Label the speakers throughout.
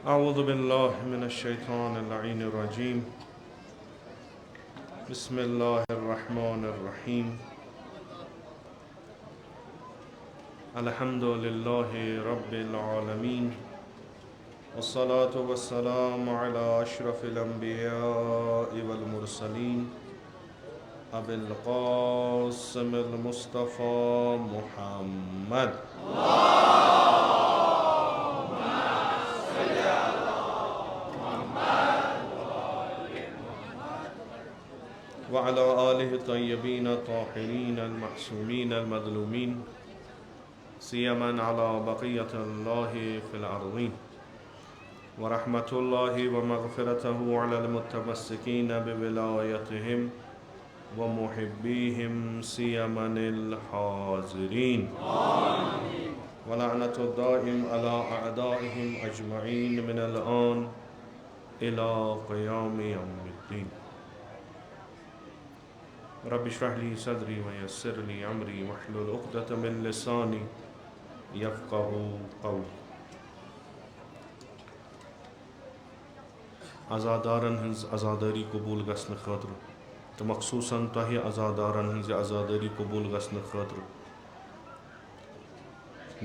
Speaker 1: أعوذ بالله من الشيطان اللعين الرجيم. بسم الله الرحمن الرحيم. الحمد لله رب العالمين، والصلاة والسلام على أشرف الأنبياء والمرسلين أبي القاسم المصطفى محمد وعلى آله الطيبين الطاهرين المعصومين المظلومين، سيما على بقية الله في الأرضين، ورحمة الله ومغفرته على المتمسكين بولايتهم ومحبيهم سيما الحاضرين، ولعنة الدائم على أعدائهم أجمعين من الآن إلى قيام يوم الدين. رب اشرح لي صدري ويسر لي أمري واحلل عقدة من لساني يفقهوا قولي. आज़ादारन हंज आज़ादारी कबूल गसन खतर तो मखसूसन तह आज़ादारन हंज आज़ादारी कबूल गसन खतर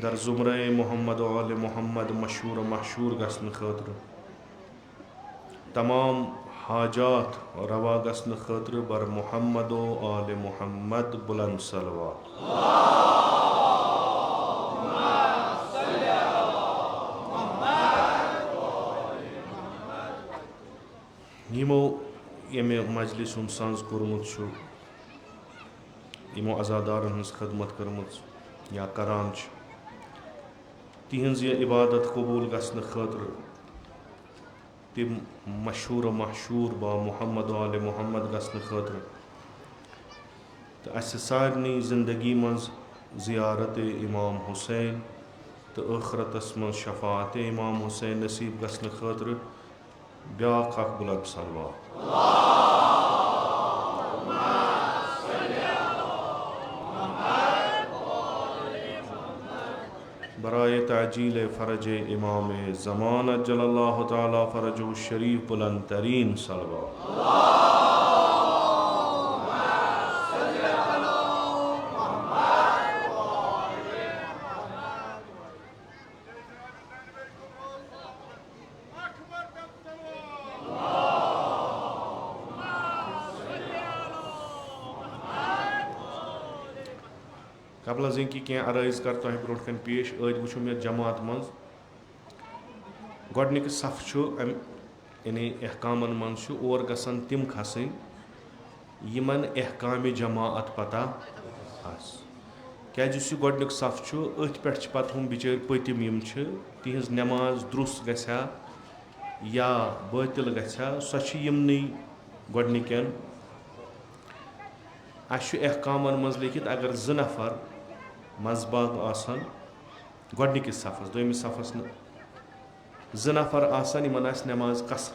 Speaker 1: दर ज़ुमरे मोहम्मद आल मोहम्मद मशहूर महशूर गसन खतर तमाम हाजात रवा गसन खतर बर मोहम्मद आल मोहम्मद बुलंद सलवात। यमो यमे मजलिस सांज कोरमुत यमो अज़ादारन हंज खदमत करमुत या करान तिहंज यह इबादत कबूल गसन खतर तिम मशहूर महशूर बा मोहम्मद आल मोहम्मद गसन खतर तो अस सारनी ज़िंदगी मज ज़ियारत इमाम हुसैन तो आखरतस मज शफात इमाम हुसैन नसीब गसन खतर ब्याख अख बुलंद सलवात। बराए ताजील फ़रज इमाम ज़मान अज्जलल्लाहु ताला फ़रजहु शरीफ बुलंद तरीन सलवात। कबल कि क्या अरज़ कर तह ब्रो पेश अद वो मे जमात मज गोडनिक सफ यानी अहकामन मज और गसन तिम खसन यमन अहकाम जमात पता क्या गोडनिक सफ अथ पे पत हम बिचार पतिम यम तिहज नमाज दुरुस्त गया या बातिल गया सो यमन गोडनिकन अहकामन मज लिखित अगर 2 नफर मजबाग आसान गोडनिकिस सफस दोमिस सफस 2 नफर आसान इमन आस नमाज कसर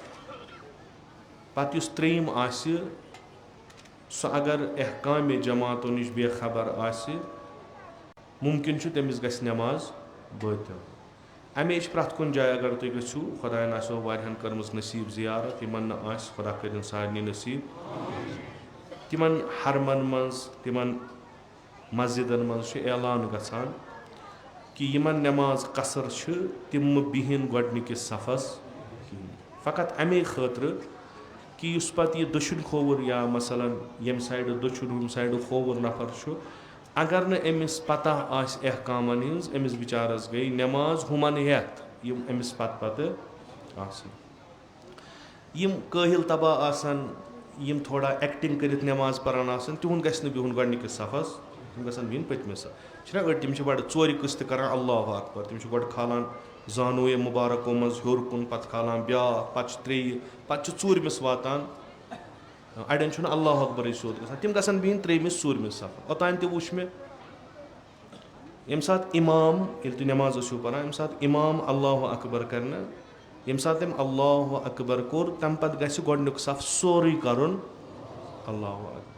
Speaker 1: पत युस त्रेयम आसि सो अगर अहकाम जमातो निश बेखबर आसि मुमकिन तमिस गस नमाज बातिल अमे प्रथ कुन जाय अगर तुम गो खुदायन आसो वारिहन करमस नसीब जियारत यमन न आस खुदा करिन सारनी नसीब तिमन हरमन मज तिमन मस्जिदन मज ऐलान गसान कि यमन नमाज कसर तिम बिहन गोडनिकिस सफस फ़कत अमे खतर कि उस पत यह दक्षिण खोवर या मसलन यम साइड दक्षिण साइड खोवर नफर अगर न अमिस पता आस अहकामन हिंज अमिस बिचारस गई नमाज हुमन हेत यम अमिस पत आसन यम काहिल तबा आसन यम थोड़ा एक्टिंग करित नमाज परान आसन तिहुन गस न बिहुन गोडनिकिस सफस तिम गसन बिहन पतमिस अड़ तिम बड़ 4 किस्त कर अल्लाह अकबर तिम गो खालान जानू मुबारको मज हर कुन पत खालान ब्या पत 3 पत 4मिस वातान अड़न अल्लाह अकबर सोत ग तिम गसन बिहन 3मिस 4मिस सफ ओतान तु वुच मे यम सात इमाम ये तुम नमाज परान यम सात इमाम अल्लाह अकबर कर यम सात तम अल्लाह अकबर कोर तम पत गस गोडनुक सफ सोरी करुन अल्लाह अकबर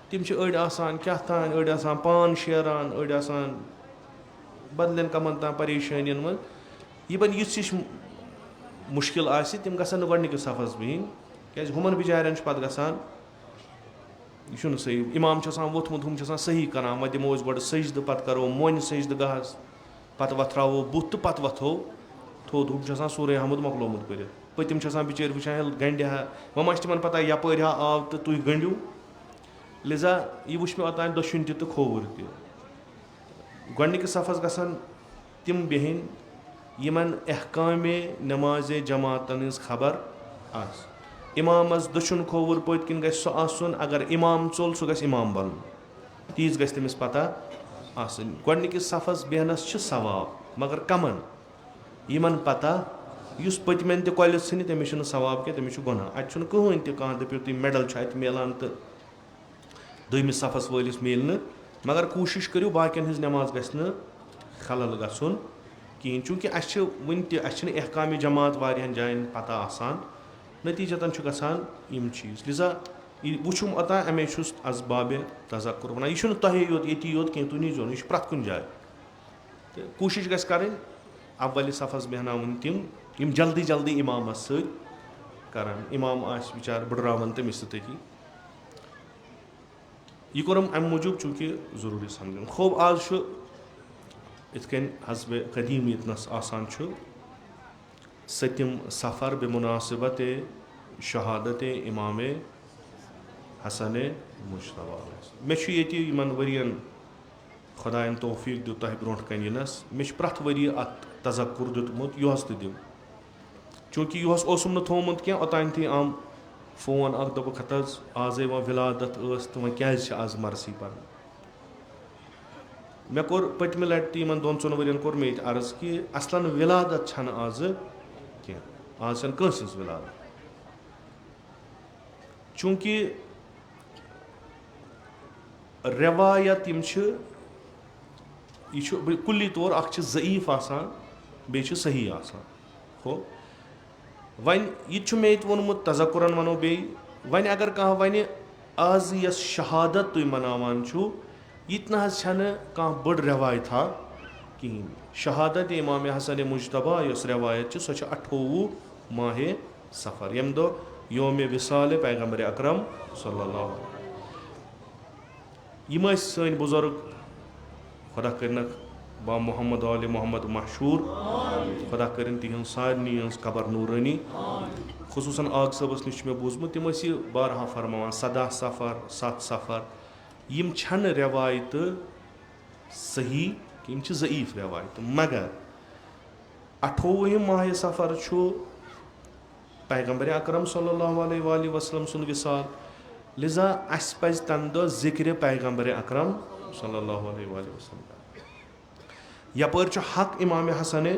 Speaker 1: तिम अड़ आसान क्या तान अड़ आसान पान शेरान अड़ आसान बदलन कमन तान परेशानियन मज यबन युस मुश्किल आसि तिम गसन गोडनिकिस सफस बिहिन क्या हुमन बिचारन पत गसान यह सही इमाम वोथमुत हम सही करान वह दिमो गोड सजद पत करो मोन सजद गहस पत वथरावो बुत तो पत वथो थोद हम सूर्य हमद मकलोमुत कर पतिम बिचार वुचान गंड हा वह मा तिमन पता यपर हा आव तो तुह गंडू लिजा यह वुच मे ओतान दशुन तो खोवुर गोडनिकिस सफस गसन तिम बिहिन यमन अहकामे नमाज जमातन हज खबर आस इमामस दशुन खोवुर पत किन गस आसन अगर इमाम चोल सह गस इमाम बन तीज गस तमिस पता आसन गोडनिकिस सफस बेहनस छ सवाब मगर कमन यमन पता युस पतमेन त कॉलेज सन तमिस छ सवाब के तमिस छ गुनाह अत छ कहीं त कह दपो तुम मेडल छ अत मिलान तो दोमिस सफस वलिस मिल मगर कोशिश करो बाकियन हज नमाज गस खलल गसन कहें चूँकि वन अहकाम जमात वारियान जायन पता आसान नतीजतन गसान यम चीज़ लिजा वुचुम ओता अमे असबाब तज़क्कुर वन यह तह योत ये योत कह तुह नीजो यह प्रत कुन जाए तो कोशिश गस कर अव्वल सफस बेहनावन तिम जल्दी जल्दी इमामस सरान इमाम आस बिचार बड़रावन तमिस तथी यह कोरम अम मूजूब चूँकि ज़रूरी समझन खूब आज इत कन हस्ब कदीम यतनस आसान सतिम सफ़र बेमुनासिबत शहादत इमाम हसन मुश्तबा मे यमन वरियन खुदायन तौफीक दित तह ब्रोह कन यनस मे प्रथ वरी अत तज़क्कुर दितमुत युहस तो दिव चूँकि युहस ओसुम न थोमुत क्या ओतान थी आम फोन अख दोप खत आज वह विलादत तो वह क्या आज मरसी पर मे कोर पतम लट तो दोन चोन वरियन कोर मे अर्ज कि असलन विलादत छन आज कह आज कंस विलादत चूँकि रवायत यह कुल्ली तौर अख ज़ईफ आसान बे सही आसान हो वन यह मे वोनमुत तज़क्कुरन वनो बे वन अगर कह वन आज यस शहादत तुम मनावान यह ना बड़ रवायत कहें शहादत इमाम हसन मुजतबा यस रवायत सो 28 माह सफ़र यम दो योम विसाल पैगम्बर अकरम सल्लल्लाहु यम सन बुजुर्ग खुदा कर बा मोहम्मद आल मोहम्मद मशहूर खुदा कर तिहंज सारनी कबर नूरानी खुसूसन आग सबस नश मे बूजमुत तम बारहा फरमान 17 सफ़र 7 सफ़र यम छन रवायत सही कि ज़ईफ रवायत मगर 28 माह सफ़र पैगम्बर अकरम सल्लल्लाहु अलैहि वसल्लम सुन विसाल लिजा अस पज तम दो जिक्र पैगम्बर अकरम सल्लल्लाहु अलैहि वसल्लम यपर हक इमाम हसन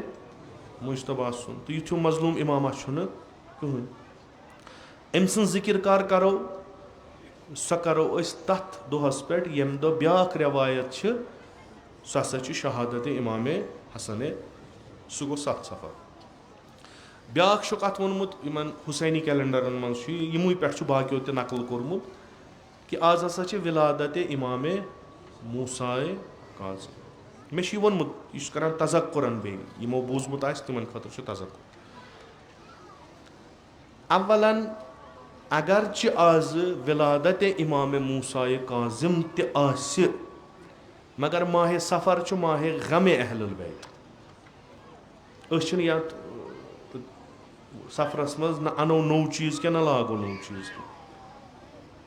Speaker 1: मुजतबा सुन तो यह मजलूम इमामा कहीं अम सं जिक्र कर करो सो करो तथ दोहस पे यम दो ब्या रवायत सह हसा शहादत इमाम हसन सह गो 7 सफ़र ब्या कत वोनमुत इन हुसैनी कैलेंडरन मं यमु पे बाकियों ते नकल कोर्मुत कि आज हसा विलादत इमाम मूसाए काज़िम मे वोनमुत यह कर तज़क्कुरन बे यमो बूजमुत तिमन खतर तज़क्कुर अव्वलन अगर आज विलादत इमाम मूसाए काज़िम त मगर माह सफ़र माह गम अहलुल बैत सफ़रस मज न अनो नौ चीज़ क्या न लागो नौ चीज़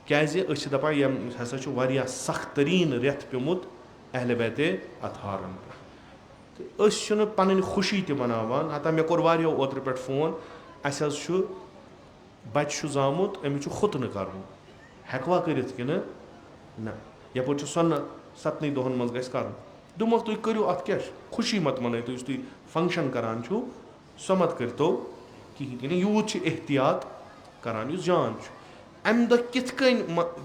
Speaker 1: क्या दपान यम हसा वारिया सख्त तरीन रेत पेमुत अहल बैत अतहारन पे पन खुशी त मनावान हता मे कोर वारियो ओत्र पे फोन अस बच्चे जामुत अमिस खुतन कर हेकवा कर न यपर सन्न 7 दोहन मज गस कर दुमक तुम करो अत क्या खुशी मत मन तुम फंक्शन करान सो मत कर तो कहें यूत एहतियात करान जान अम दह कित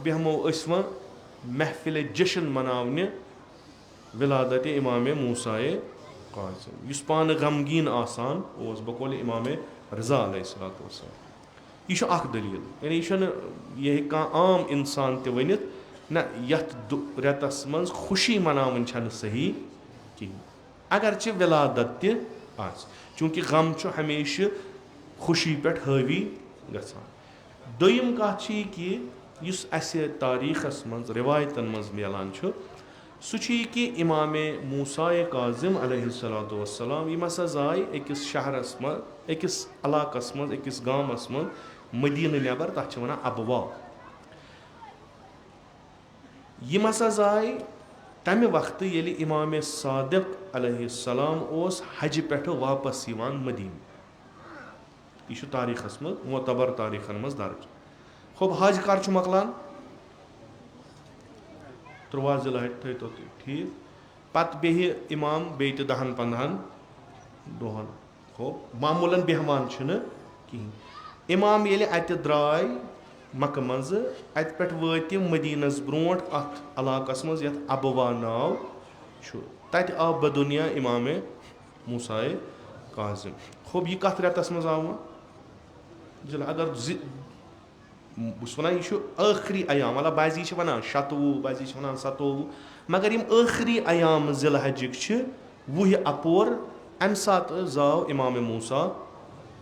Speaker 1: बेहमो वो महफिल जशन मनावने विलादत इमाम मूसाए काज़िम इस पान गमगीन आसान बकौल इमाम रज़ा अलैहिस्सलाम यह दलील यानी यह कह आम इंसान त वनित न यथ रेतस मज खुशी मनावन सही कहें अगर विलादत चूँकि गम हमेशा खुशी पे हावी गछान। दोयम कथ छी कि युस असे तारीखस मज रिवायतन मज मिलान छु सु छी कि इमाम मूसा काजिम अलैहिस्सलातु वस्सलाम यम हसा जाय अकिस शहरस मज अकिस इलाकस मज अकिस गामस मज मदीना नेबर तथ वनान अबवा। यम हसा जाय तमि वक्त येलि इमाम सादिक अलैहिस्सलाम ओस हज पे वापस यवान मदीन। यह तारीखस मज मोतबर तारीखन मज दर्ज। खूब हज कर मकलान 13 ज़िलहज थो तो ठीक पत बेह इमाम बे 10-15 दोहन खूब मामूलन बेहमान कहीं। इमाम ये अत द्राय मक्क मज अत पे वत मदीनस ब्रोट अत इलाकस मज यथ अबवा नाव तत आव बदुनिया इमाम मूसा काजिम। खूब यह कत रेतस मज आव अगर बस वन यह आखिरी अयाम मतलब बाजी वन 27 बाजी वन 27 मगर यम आखिरी अयाम ज़िलहज्जिक 10 अपोर अम सात जाव इमाम मूसा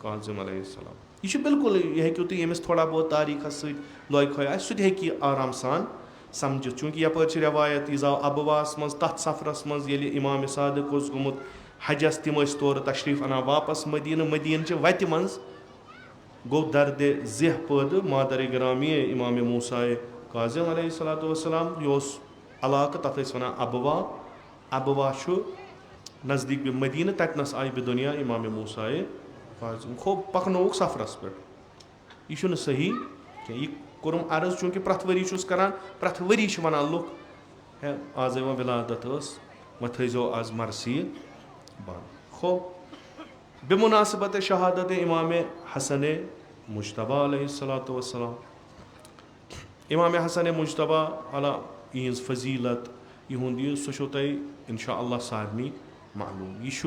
Speaker 1: काजिम अलैहिस्सलाम। यह बिल्कुल यह हेकु तुम यमिस थोड़ा बहुत तारीखस सह सह आराम सान समझित चूँकि यप रवायत यह जाव अबवास मज तथ सफरस मज ये इमाम सादिक गोमुत हजस तम तौर तशरीफ अना वापस मदीन मदीन च वत मज गो दर्द ज़ह पैद मादर ग्रामी इमाम मूसा काजिम अलैहिस्सलातु वस्सलाम यह इलाक तथ वन अबवा। अबवा नज़दीक मदीन ततनस आय दुनिया इमाम मूसा काजिम। खूब पकनोक सफरस पे यह सही यह कोरम अर्ज चूँकि प्रथ वरी करान प्रथ वरी वन लुक है आज वो विलादत वो थो आज मरसी बंद। खूब बेमुनासिबत शहादत इमाम हसन मुज्तबा अलैहिस्सलातु वस्सलाम। इमाम हसन मुज्तबा अला इहज फजीलत इहुंद यह सह तुम इंशा अल्लाह सारनी मालूम। यह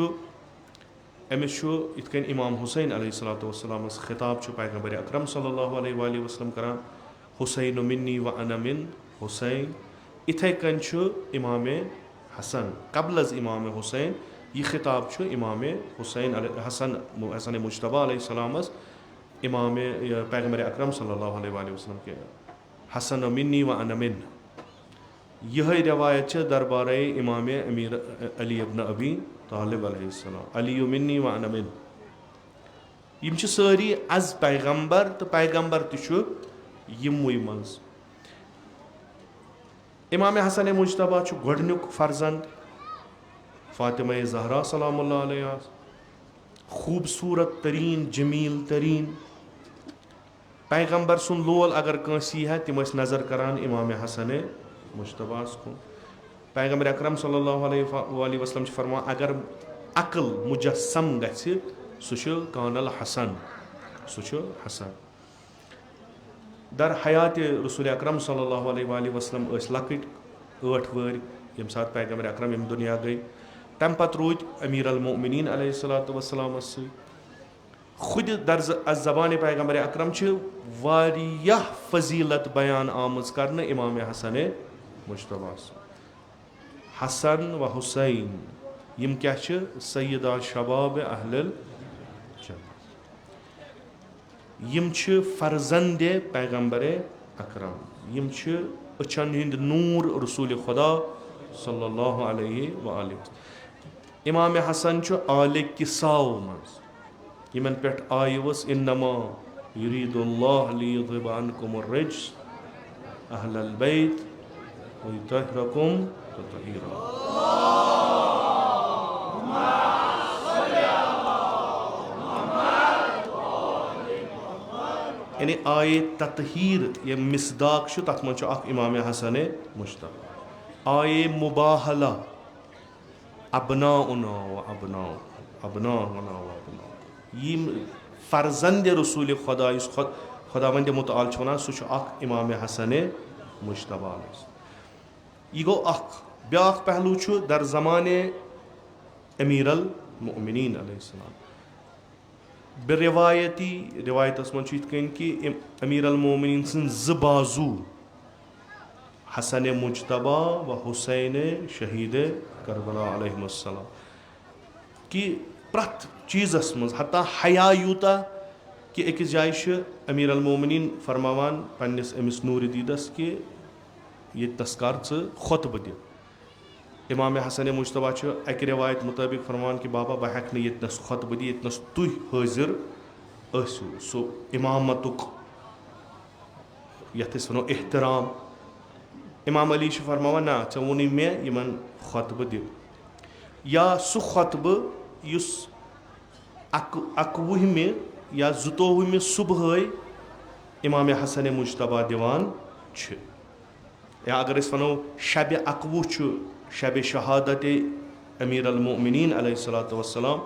Speaker 1: अमिस इत इमाम हुसैन अलैहिस्सलातु वस्सलाम खिताब पैगंबर अकरम सल्लल्लाहु अलैहि वसल्लम करान हुसैन मिन्नी व अना मिन हुसैन। इथे कन इमाम हसन कबल अज इमाम हुसैन यह खिताब इमाम हुसैन हसन हसन मुज्तबा अलैहिस्सलाम इमाम पैगंबर अकरम सल्लल्लाहु अलैहि वसल्लम के हसन मिन्नी व अना मिन। यह रवायत दरबार इमाम अमीर अली इब्न अबी तालिब अलैहिस्सलाम अली मिन्नी व अना मिन। यम सारी अज पैगंबर तो पैगंबर तमुई मज। इमाम हसन मुज्तबा गोडनुक फर्जंद फातिमा ज़हरा सलामुल्लाह अलैहा खूबसूरत तरीन जमील तरीन पैगंबर सुन लोल अगर कंसी है तम नज़र करान इमाम हसन मुज्तबास कुन। पैगंबर अकरम सल्लल्लाहु अलैहि वसल्लम फरमा अगर अकल मुजस्सम गछि सह कानल हसन सह हसन। दर हयात रसूल अकरम सल्लल्लाहु अलैहि वसल्लम लकट 8 वर यम सात पैगंबर अकरम यम दुनिया गई तम पत रूद अमीर अल मोमिनीन अलैहिस्सलातु वस्सलाम खुद दर ज़बान पैगंबर अकरम वारियाह फजीलत बयान आमज करने इमाम हसन मुज्तबा हसन व हुसैन यम क्या सैयदा शबाब अहलल जन्नत। यम फर्जंद पैगंबर अकरम यम अचन हिंद नूर रसूल खुदा सल्लल्लाहु अलैहि वसल्लम। इमाम हसन आले किसाओ मज यमन पे आयवस इन्नमा युरीदुल्लाह लियुज़हिब अन्कुमुर रिज्स अहलल बैत व युतहिरकुम तत्हीरा। यानी आय ततहीर ये मिसदाक तथ मन इमाम हसन मुज्तबा। आय मुबाहला अबना उना व अबना अबना उना व अबना यम फर्जंद रसूल खुदा खुदावंद मुताल वन सह इमाम हसन मुज्तबा। यह गो ब्या पहलू दर ज़माने अमीर अल मोमिनीन अलैहिस्सलाम बेरिवायती रिवायतस मन कि अमीर अल मोमिनीन सन ज़ बाजू हसन मुज्तबा व हुसैन शहीद करबला अलैहिस्सलाम कि प्रथ चीज़स मज हता हया यूता कि अकिस जाय अमीर अल-मोमिनीन फरमावान पन्निस अमिस नूर दीदस कि ये तस्कार खुतबह दि। इमाम हसन मुश्तबा अक रिवायत मुताबिक फरमान कि बाबा बह हेक यतनस खुतबह दी यतनस तुह हाजिर आसू सो इमामतुक यथ वनो एहतराम। इमाम अली फरमावान ना ऐ वोन मे यमन खुतबह दि या सह खुतबह युस अकवुहमे या 22वें सुबह इमाम हसन मुश्तबा दिवान छ। या अगर अस वनो शब अकवु शब शहादत अमीर अल-मोमिनीन अलैहिस्सलातु वस्सलाम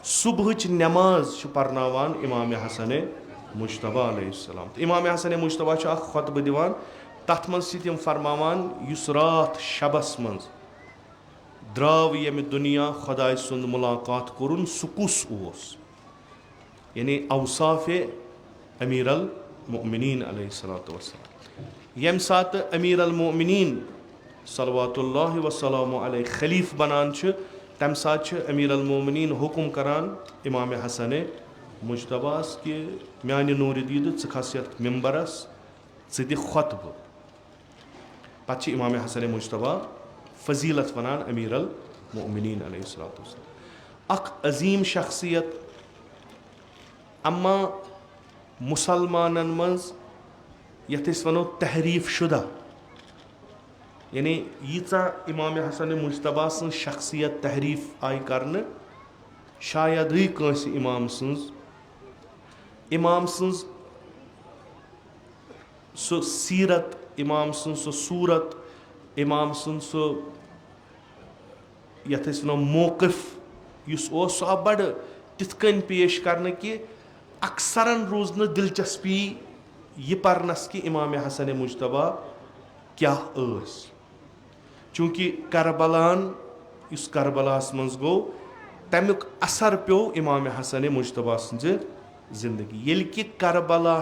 Speaker 1: सुबह नमाज पर्नावान इमाम हसन मुश्तबा अलैहिस्सलाम। तो इमाम हसन मुश्तबा खुतबह दिवान तथ मज तिम फरमावान युस रात शबस मज द्राव यम दुनिया खुदाय सुंद मुलाकात कुरुन सु कुस ओस यानी औसाफ अमीर अल-मोमिनीन अलैहिस्सलातु वस्सलाम। यम सात अमीर अल-मोमिनीन सल्लल्लाहु वसल्लम अलैहि खलीफ बनान तम सात अमीर अल-मोमिनीन हुक्म करान इमाम हसन मुश्तबास कि म्यान नूर दीद च खस यथ मिंबरस च दि खुतबह। पत इमाम हसन मुश्तबा फजीलत वनान अमीर अल-मोमिनीन अलैहिस्सलातु वस्सलाम अख अजीम शख्सियत। अम्मा मुसलमानन मज यथ वनो तहरीफ शुदा यानी यीचा इमाम हसन मुश्तबा सं शख्सियत तहरीफ आई करने शायद कंस इमाम सं सो सीरत इमाम सं सो सूरत इमाम सं सो यथ वनो मौक़िफ युस ओस सो बड़ तिथ कन पेश करने कि अक्सरन रोज न दिलचस्पी यह परनस कि इमाम हसन मुश्तबा क्या स। चूँकि करबलान इस करबलास मज गो तमुक असर पे इमाम हसन मुश्तबा सज जिंदगी ये कि करबला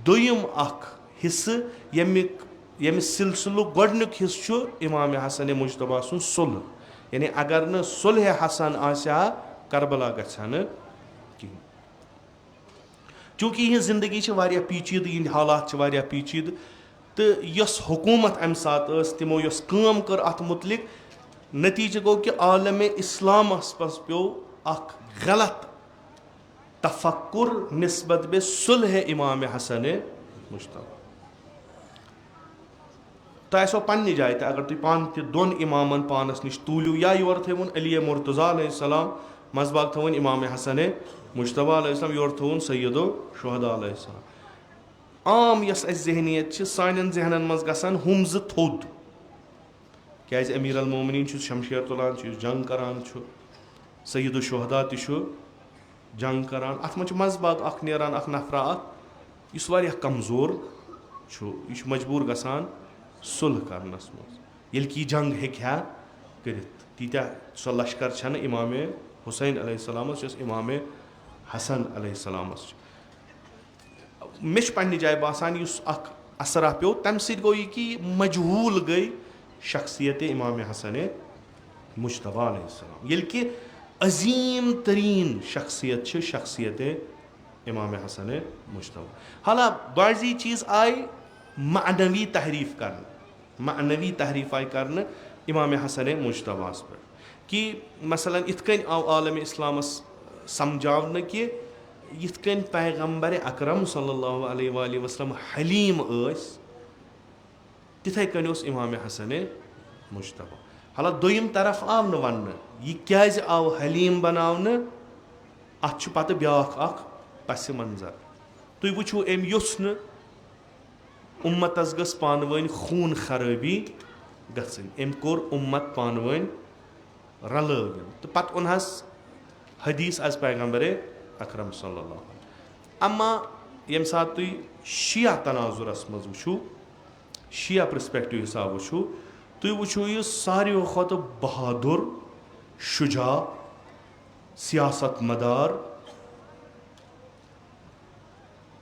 Speaker 1: दोयम अख हिस्स यम सिलसिल गोडनुक हिस्स इमाम हसन मुश्तबा सुन सुलह यानी अगर न सुलह हसन आसा करबला गछा न कहीं। चूँकि यह जिंदगी वारिया पीचीद इन हालात वारिया पीचीद तो यस हुकूमत अम सात तिमो यस काम कर अत मुतलिक नतीजे गो कि आलम इस्लामस पस पे अख गलत तफक्कुर निस्बत बे सुलह इमाम हसन मुश्तबा। तो पन्ने जाए अगर तुम पान दोन इमामन पानस नश तूलियो या योर थवन अली मुर्तज़ा अलैहिस्सलाम मजबाग थवन इमाम हसन मुश्तबा अलैहिस्सलाम योर थवन सैयदो शुहदा अलैहिस्सलाम। आम यस जहनीत सान जहनन मज गसान हम ज थोद क्या अमीर अल-मोमिनीन शमशेर तुलान जंग करान सैयदो शुहदा तु जंग करान अत मज मजबाग अख नेरान अख नफरा अख इस वारिया कमजोर यह मजबूर गसान सुलह करनस मज ये कि जंग हेक्या करित तीत्या सो लश्कर छन इमाम हुसैन अलैहिस्सलामस इमाम हसन अलैहिस्सलामस। मे पन्ने जाए बासान युस अख असरा पे तम सत गो कि मजहूल गई शख्सियत इमाम हसन मुश्तबा अलैहिस्सलाम ये कि अजीम तरीन शख्सियत इमाम हसन मुश्तबा। हाला बाजी चीज़ आई मानवी तहरीफ आई कर इमाम हसन मुश्तबास पे कि मसलन इतकन आव आलम इस्लामस समझावन कि इतकन पैगम्बर अकरम सल्लल्लाहु अलैहि वसल्लम हलीम तिथे कन इमाम हसन मुश्तबा। हाला दोयम तरफ आव न वन यह क्या आव हलीम बनावन अत पत ब्याख अख पस मंजर तुम वुचो अम युस न उम्मतस गस पानवन खून खराबी गन अम कोर उम्मत पानवन रलवन तो पत उनहस हदीस आज पैगम्बर अकरम सल्लल्लाहु अलैहि। अम्मा यम सात तुम शिया तनाजुरस मज वुचो शिया पर्सपेक्टिव हिसाब वुचो तुम वुचो यह सारियों खुद बहादुर शुजा सियासत मदार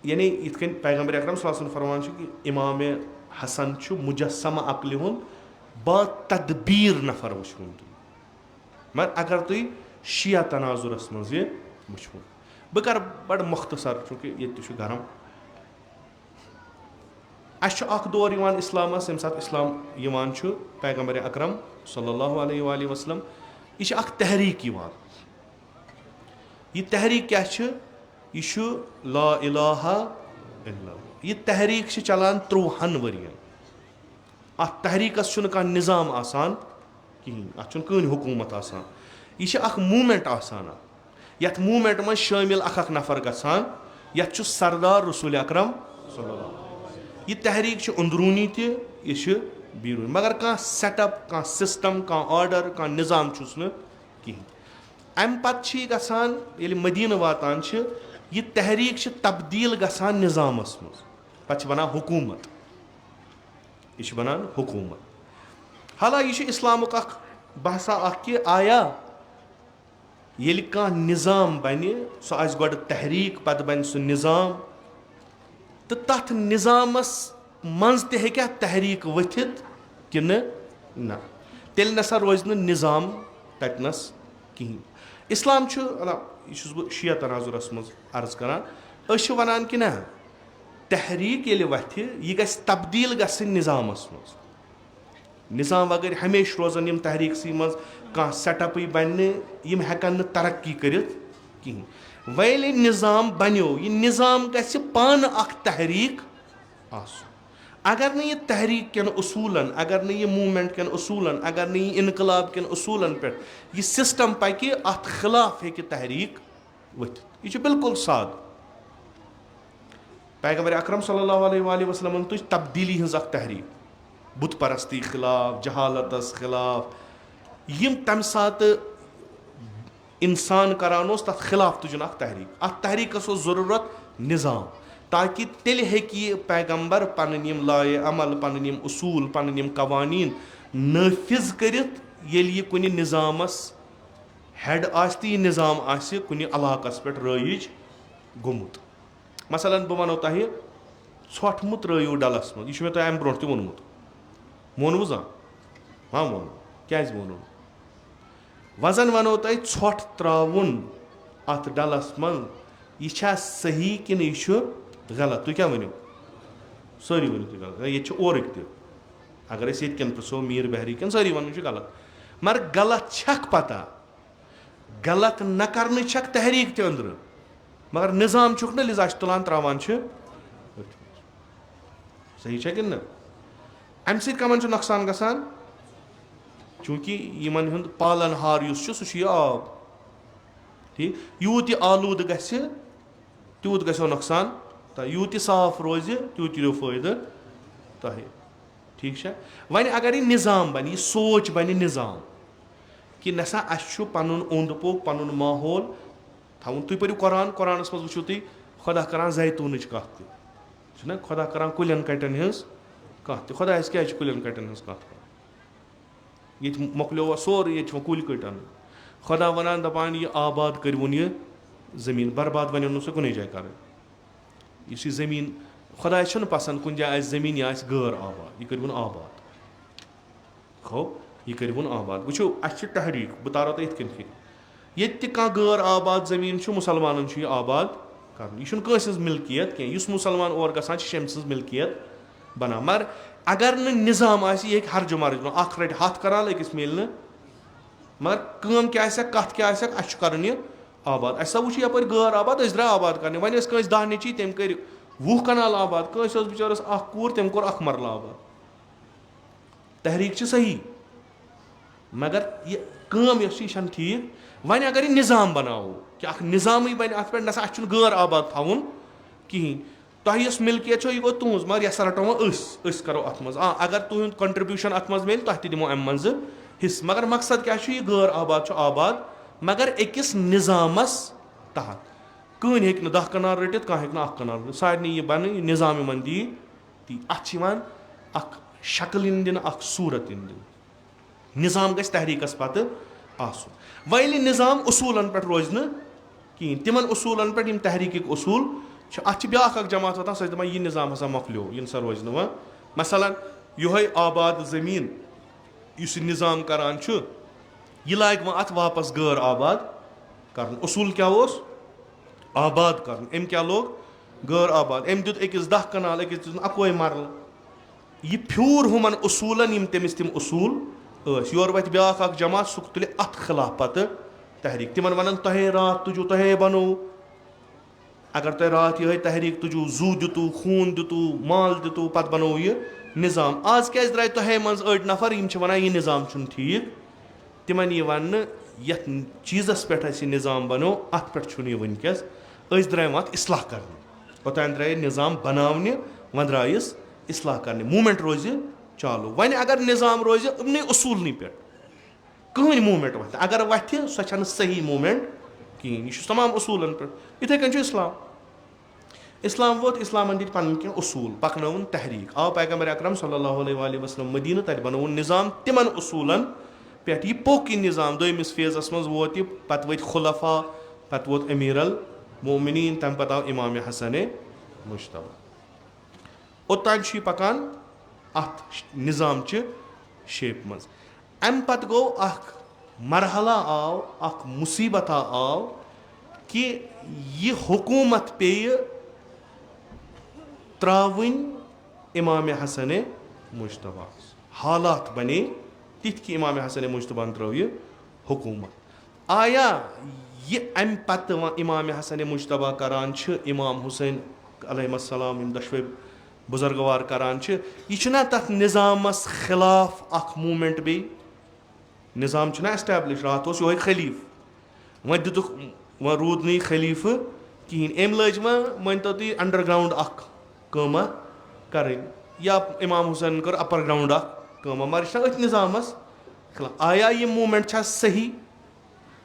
Speaker 1: यानी इतकन पैगम्बर अकरम सल्लल्लाहु अलैहि वसल्लम फरमान कि इमाम हसन मुजस्सम अक्ल बा तदबीर नफर वुचुन मगर अगर तुम शिया तनाजुरस मज वो बह कर बड़ मुख्तसर चूँकि ये गरम अख दौर इस्लामस यम सात इस्लाम पैगम्बर अकरम सल्लल्लाहु अलैहि वसल्लम यह अख तहरीक यह तहरीक क्या यह ला इलाहा इल्लल्लाह यह तहरीक चलान 30 वरियन अत तहरीकस कह निज़ाम आसान कहीं अत कहीं हुकूमत आसान यह अख मूवमेंट आसान यथ मूवमेंट मज शामिल अख नफर गसान यथ सरदार रसूल अकरम सल्लल्लाहु यह तहरीक अंदरूनी तह बीरून मगर कह सेटअप कह सिस्टम कह ऑर्डर कह निज़ाम कहीं अम पे गसान मदीन वातान यह तहरीक तब्दील गसान निज़ामस मज पे बनान हुकूमत यह बनान हुकूमत हाला यह इस्लामुक बहसा कि आया ये कह निज़ाम बन सह आज गो तहरीक पत बन सह निज़ाम तो तथ निज़ामस मज तह तहरीक वथित कि न तेल नसा रोज निज़ाम ततनस कहीं इस्लाम यह बह शिया तनाजुरस मज अर्ज करान वनान कि ना तहरीक ये वथ यह गि तब्दील गि निज़ामस मज निज़ाम वगैरह हमेशा रोजन यम तहरीक मज कह सेटअप बन यम हेकन तरक्की करित कहीं वैल निज़ाम बनो यह निज़ाम गि पान अख तहरीक आसुन अगर न यह तहरीक कन उसूलन अगर न यह मूवमेंट कन उसूलन अगर न यह इनकलाब कन उसूलन पे यह सिस्टम पकि अत खिलाफ हे तहरीक वथ यह बिल्कुल साद पैगम्बर अकरम सल्लल्लाहु अलैहि वसल्लम तुझ तब्दीली हज अख तहरीक बुत परस्ती खिलाफ जहालतस खिलाफ यम तम सात इंसान करान तथ खिलाफ तुझन अख तहरीक अत तहरीकस ज़रूरत निज़ाम ताकि तेल हे पैगम्बर पन यम लाए अमल पन यम उसूल पन यम कवानीन नाफिज करित ये कुन निज़ामस हेड आस तो यह निज़ाम आसि कुन इलाकस पे रईज गोमुत मसलन बह वनो तह ोठमुत रयू डलस मज यह मे तुम अम ब्रो तह वोनमुत मोनवु जा हाँ वोन क्या वोन वजन वनो तह ोठ त्रावन अत डलस मज यह सही कि यह गलत तुम क्या वनो सारी वन तुम गलत ये औरक अगर ये पो मीर बहरी कन सारी वन गलत मगर गलत छक पता गलत न कर छक तहरीक अंदर मगर निज़ाम चुक न लिजा तुलान त्रावान सही कि न अम कमन नुकसान गसान चूँकि यमन हुंद पालन हार सह आब ठीक यूत यह आलूद गूत गो नुकसान यूत साफ रोज तूत यो फायदे तह ठीक वन अगर यह निज़ाम बन यह सोच बन निज़ाम कि नसा पन ओंद पोक पन माहौल थवन तुम पढ़ो कुरान कुरानस मज वो तुम खुदा करान जैतून कत ना खुदा करान कुलन कटन हज कत खुदास क्या कुलन कटन हज कत ये मोकलो सोर ये कुल कटन खुदा वनान दपान यह आबाद करवन यह ज़मीन बर्बाद वन नो कुन जाए कर इस ज़मीन खुदा पसंद कुन जाए ज़मीन यह गैर आबाद यह करवन आबाद खो यह करवन आबाद वो तहरीक बह तारो तो ये ये गैर आबाद ज़मीन मुसलमान यह आबाद कर यह मिल्कियत कह मुसलमान और गसान शम मिल्कियत बना मगर अगर न निज़ाम ये हर्ज मर्ज अख रट हथ करान अकिस मिल मगर कम क्या कत क्या कर आबाद असा वो यप गैर आबाद द्रा आबाद करने वन कस दह नची तम कर 20 कनाल आबाद कस बिचारस कूर तम कोर अख मरल आबाद तहरीक सही मगर यह कम यह ठीक वन अगर यह निज़ाम बनाओ कि अख निज़ाम बन अत पे नसा गैर आबाद थवन कहीं तुह मिल्कियत यह गो तुज मगर यह रटो करो अत मज अगर तुम कंट्रीब्यूशन अत मज मिल तुह दिमो अम मज हिस्स मगर मकसद क्या यह गैर आबाद आबाद मगर अकिस निज़ामस तहत कहन हे 10 कनाल रटित कह हे 1 कनाल सारे यह बन निज़ाम मन दी ती अख शक्ल दिन अख सूरत दिन निज़ाम गि तहरीकस पत आसुन वैल निज़ाम उसूलन पे रोज न कहीं तिमन उसूलन पे तहरीक उसूल अत ब्या जमात वातान सह दपान यह निज़ाम हसा मोकलो यह सा रोज न मसलन यह आबाद ज़मीन इस निज़ाम करान यह लाग वह अत वापस गैर आबाद कर उसूल क्या आबाद कर अम क्या लोग गैर आबाद अम दुत अकिस 10 कनाल अकिस दुत 1 मरल यह फ्यूर हुमन उसूलन यम तमिस तिम उसूल योर वत ब्याख अख जमात सह तुले अत खिलाफ पत तहरीक तिमन वन तहे रात तुजु तहे बनो अगर तुम रात ये तहरीक तुजु जू दितु खून दितु माल दितु पत बनो यह निज़ाम आज क्या द्राय तहे मज अड़ नफर यम वनान यह निज़ाम चुन ठीक तिमन यह वन यथ चीज़स पे निज़ाम बनो अत पे वनकस द्राय अत इस्लाह कर ओतान द्राय निज़ाम बनावने वन द्रायस इस्लाह करने मूवमेंट रोज चालू वन अगर निज़ाम रोज उमने उसूल पे कहन मूवमेंट वथ अगर वथ सह सही मूवमेंट कहें यह तमाम उसूलन पे इथे कन इस्लाम वोत इस्लाम दित पन कह उसूल पकन तहरीक आव पैगम्बर अकरम सल्लल्लाहु अलैहि वसल्लम मदीना तत बनोन निज़ाम तिमन उसूलन पे यह पोक निज़ाम दोमिस फेजस मज वोत पत वत खुलफा पत वोत अमीर अल मोमिनीन तम पत आव इमाम हसन मुश्तबा ओतान पकान अत निज़ाम च शेप मज अम पत गो अख मरहला आव अख मुसीबत आव कि यह हुकूमत पे त्रावन इमाम हसन मुश्तबा हालात बने तिथ कि इमाम हसन मुश्तबा त्रो यह हुकूमत आया यह अम पत इमाम हसन मुश्तबा करान इमाम हुसैन अलैहिस्सलाम यम दशवे बुजुर्गवार करान यह तथ निज़ामस खिलाफ अख मूवमेंट बे निज़ाम एस्टैब्लिश रात यो खलीफ वह दितुक वह रूद नहीं खलीफ कहें अम लज वन तो तुम अंडरग्राउंड अख कमा करें या इमाम हुसैन कर अपर ग्राउंड अख कमा मगर अथ निज़ामस खिलाफ आया यह मूवमेंट सही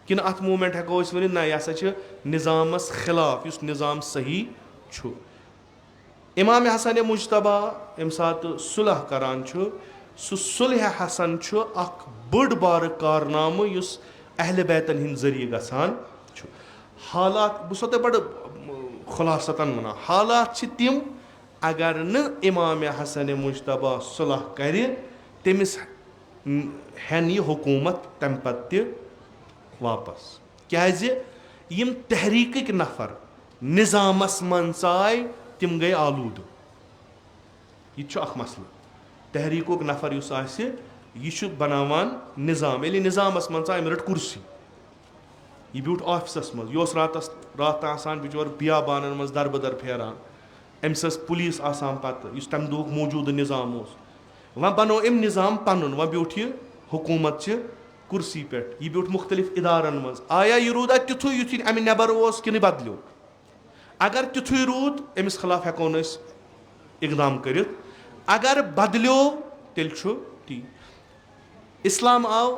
Speaker 1: कि अत मूवमेंट हेको वन ना यह हसा निज़ामस खिलाफ इस निज़ाम सही छु इमाम हसन मुश्तबा यम सात सुलह करान सह सुलह हसन अख बड़ बार कारनाम युस अहल बैतन हिंद जरिए गसान हालात बस तुम बड़ खुलासतन वना हालात तिम अगर न इमाम हसन मुश्तबा सुलह कर तमिस हेन यह हुकूमत तम पत्ते वापस क्याज यम तहरीक नफर निज़ामस मन आय तिम गई आलूद यह अख मसल तहरीक नफर युस आसि यह बनावान निज़ाम ये निज़ामस मन अम रट कुर्सी यह ब्यूट ऑफिसस मज यह रात आसान बिचोर बियाबानन मज दरबदर फेरान अम्स पुलिस आसान पत इस तम दुख मौजूद निज़ाम वह बनो अम निज़ाम पन वह ब्यूट यह हुकूमत कुर्सी पे यह ब्यूट मुख्तलिफ इदारन मज आया यह रूद तिथु युथ अम नबर कि बदलो अगर तिथु रूद अमिस खिलाफ हेको इकदाम कर अगर बदलो तेल ती इस्लाम आव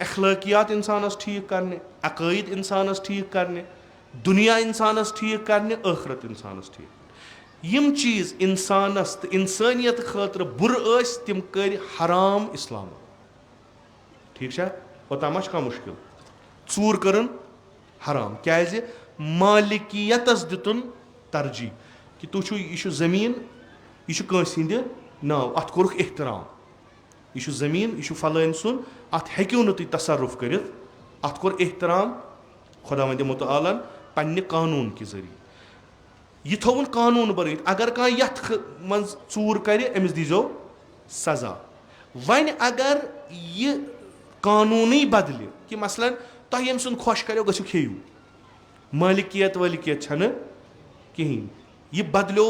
Speaker 1: अखलाकियात इंसानस ठीक करने अकायद इंसानस ठीक करने दुनिया इंसानस ठीक करने आखरत इंसानस ठीक यम चीज़ इंसानस तो इंसानियत खतर बुर तिम कर हराम इस्लाम ठीक है ओताम कह मुश्किल चूर करन हराम क्या मालिकियतस दितुन तरजीह कि तुम यह ज़मीन यह कंस हिंद नाव अत कोरुख एहतराम यह ज़मीन यह फलान सुन अत हेक्यू न तुम तसरुफ कर अत कोर एहतराम खुदावंद मुतआलन पन्ने कानून के जरिए यह थोन कानून बन अगर कह यथ मज चूर कर अमिस दीजो सजा वन अगर यह कानूनी बदल कि मसलन तुम यम सुन खुश करो गो खेयू मालिकियत वालिकियत कहें यह बदलो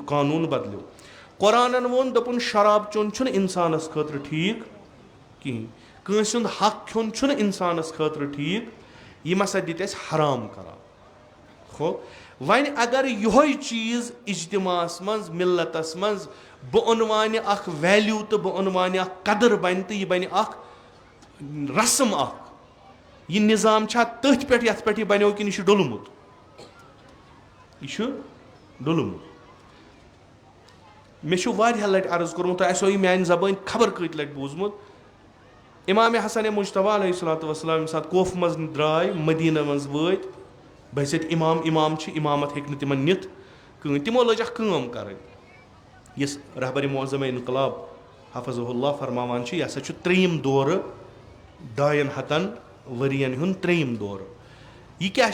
Speaker 1: कानून बदलो कुरानन वोन दपुन शराब चुन इंसानस खतर ठीक कहें कंस हक खुन इंसानस खतर ठीक यह हसा दित हराम करार खो वन अगर यह चीज़ इज्तिमास मज मिल्लतस मज बह अनवान अख वैल्यू तो बह अनवान अख कदर बन तो यह बन अख रस्म अख यह निज़ाम तथ पे यथ पे बनो कि यह डोलमुत यह डोलमुत मे लट अर्ज कोर्मुत आसो यह मान जबान खबर कत लट बूजमुत इमाम हसन मुश्तबा अलैहिस्सलाम सात कोफ मज द्राय मदीना मज वत बहस इमाम इमाम इमामत हेक तिमन नित तिमो लज कम कर यस रहबर मुअज़्ज़म इनकलाब हफ़ज़हुल्लाह फरमावान यह हसा त्रेयम दौर 200 वरियन हुन त्रेयम दौर यह क्या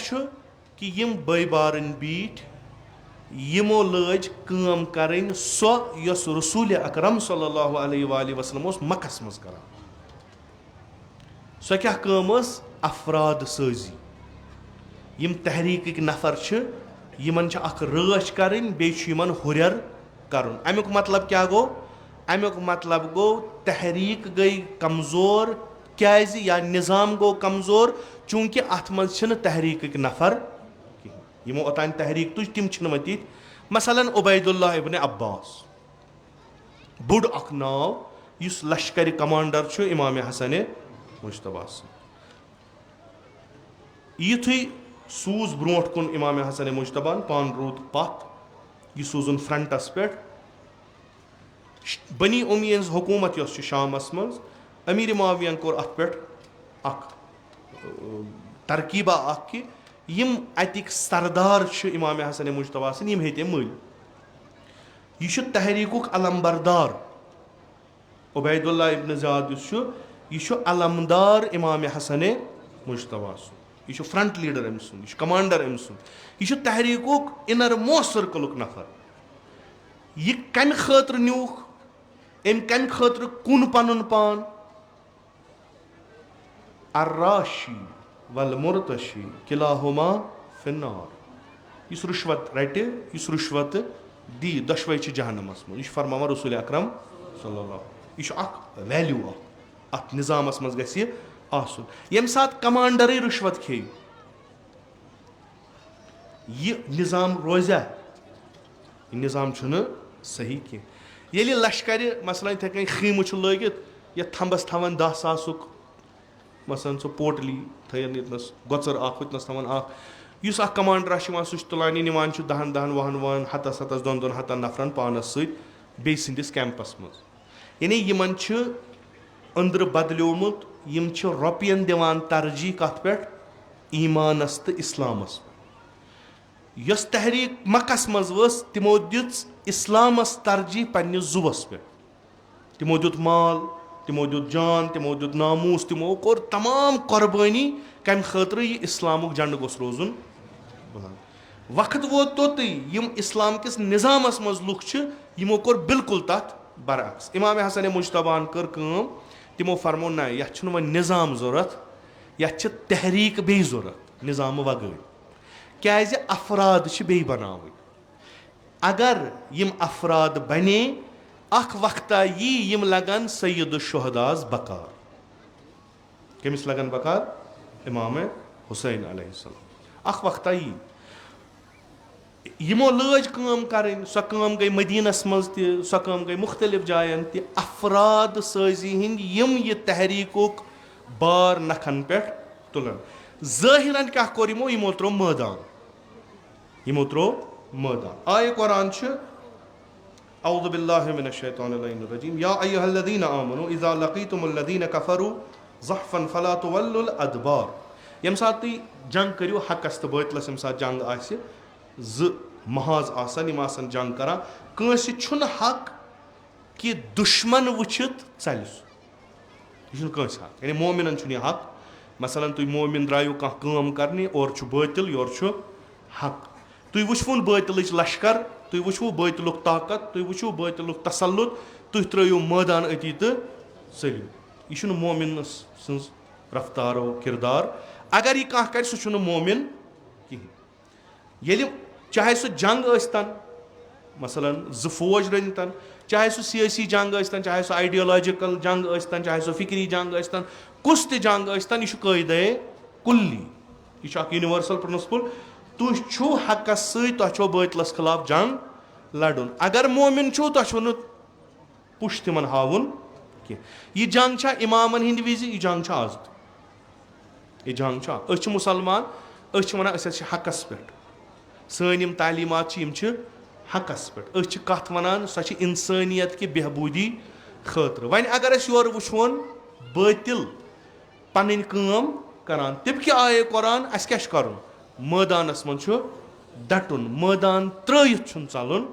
Speaker 1: कि यम बई बारन बीठ यमो लज काम करें सो यस रसूल अकरम सल्लल्लाहु अलैहि वसल्लम ओस मक्कस मज करान। सो क्या काम अफराद साजी यम तहरीक नफर यमन रच करें बेमन हुरर करुन। अमुक मतलब क्या गो? अमुक मतलब गो तहरीक गई कमजोर क्याज या निज़ाम गो कमजोर चूंकि अत मज तहरीक नफर यमो ओतान तहरीक तुज तिम मत मसलन उबैदुल्लाह इब्न अब्बास बुड़ अख नाव युस लश्कर कमांडर इमाम हसन मुश्तबा युथु सूज ब्रोट कुन इमाम हसन मुश्तबा पान रूद पत यह सूजुन फ्रंटस पे बनी उमयन हुकूमत शामस मज अमीर मावियन कोर अत पे तरकीबा कि यम अतिक सरदार इमाम हसन मुश्तबा यम हेते मल यह तहरीकुक अलमबरदार उबैदुल्लाह इब्न ज़ियाद यह अलमदार इमाम हसन मुश्तबा यह फ्रंट लीडर अम सुन यह कमांडर अम सुन यह तहरीकुक इनर मोस्ट सर्कलुक नफर यह कम खतर न्यूख अम कम खतर कुन पनुन पान अर्राशी वल मुर्तशी किलाहुमा फिन्नार इस रुश्वत रटे इस रुश्वत दी दशवे जहनमस मज यह फरमावा रसूल अकरम सल्लल्लाहु यह वैल्यू अत निज़ामस मज गछि आसुन यम सात कमांडर रुश्वत खे यह निज़ाम रोजा यह निज़ाम सही कह ये लश्कर मसलन थे खीम लगित ये थम्बस थवन 10,000 मसलन सो पोटली थन इतनस गोचर इतनस थवन इस कमांडर सह तुलानी निवान 10 वहन 100 2 हतन नफरन पानस सि सिंदिस कैंपस मज यानी यमन अंदर बदलोमुत यम रुपयन दिवान तरजीह कत पे ईमानस तो इस्लामस यस तहरीक मक्कस मज वस तिमो दित इस्लामस तरजीह पन्निस जुवस पे तिमो दित माल तिमो दित जान तिमो दित नामूस तिमो कोर तमाम कुर्बानी कम खतर यह इस्लामुक झंड गोस रोजुन बुलंद। वक्त वोत तोत यम इस्लाम किस निज़ामस मज लुक यमो कोर बिल्कुल तथ बरअक्स। इमाम हसन मुश्तबान कर काम तिमो फरमो ना यह वन निज़ाम ज़रूरत यह तहरीक बे ज़रूरत निज़ाम वगैर क्याज अफराद बे बनाव अगर यम अफराद बने अख वक्ता यम लगन सैयद शुहदास बकार कमिस लगन बकार इमाम हुसैन अलैहिस्सलाम अख वक्ता यमो लज काम करें सो काम गई मदीनस मज सो काम गई मुख्तलिफ जायन अफराद साजी हिंद यम ये तहरीकुक बार नखन पे तुलन ज़ाहिरन क्या कोर यमो त्रो मैदान आय कुरान औज़ु बिल्लाहि मिनश शैतानिर रजीम या अय्युहल्लज़ीना आमनू इज़ा लक़ीतुमुल्लज़ीना कफ़रू ज़हफ़न फ़ला तुवल्लुल अदबार यम सात जंग करियो हकस तो बातिलस यम सात जंग आसि ज महाज आसन यम आसन जंग करा कंसि छुन हक कि दुश्मन वुचित चलिस यह कंस हक यानी मोमिनन छुन यह हक मसलन तुम मोमिन द्रायु कह काम करने और बातिल योर हक तुम वुचवुन बातिल लश्कर तुम वुचवु बातिलुक ताकत तुम वुचवु बातिलुक तसल्लुत तुम त्रो मैदान अति तो चलियो यह मोमिन सज रफ्तारो किरदार अगर यह कह कर सह मोमिन कहें ये चाहे सह जंग तन मसलन ज फौज रनतन चाहे सह सियासी जंग तन चाहे सह आइडियोलॉजिकल जंग तन चाहे सह फिक्री जंग तन कुछ त जंग तन यह कायदे कुल्ली यह यूनिवर्सल प्रिंसिपल तुम हकस सो बातिलस खिलाफ जंग लड़न अगर मोमिन तुम पुश तिमन हावन कह यह जंग इमामन हिंद विज यह जंग आज यह जंग मुसलमान वन हकस पे सन तालीमात हकस पे कत वन सो इंसानियत कि बेहबूदी खतर वन अगर योर वुचोन बातिल पन काम करान तब क्या आये कुरान अस क्या कर मैदानस मज डटुन मैदान त्रयित चलन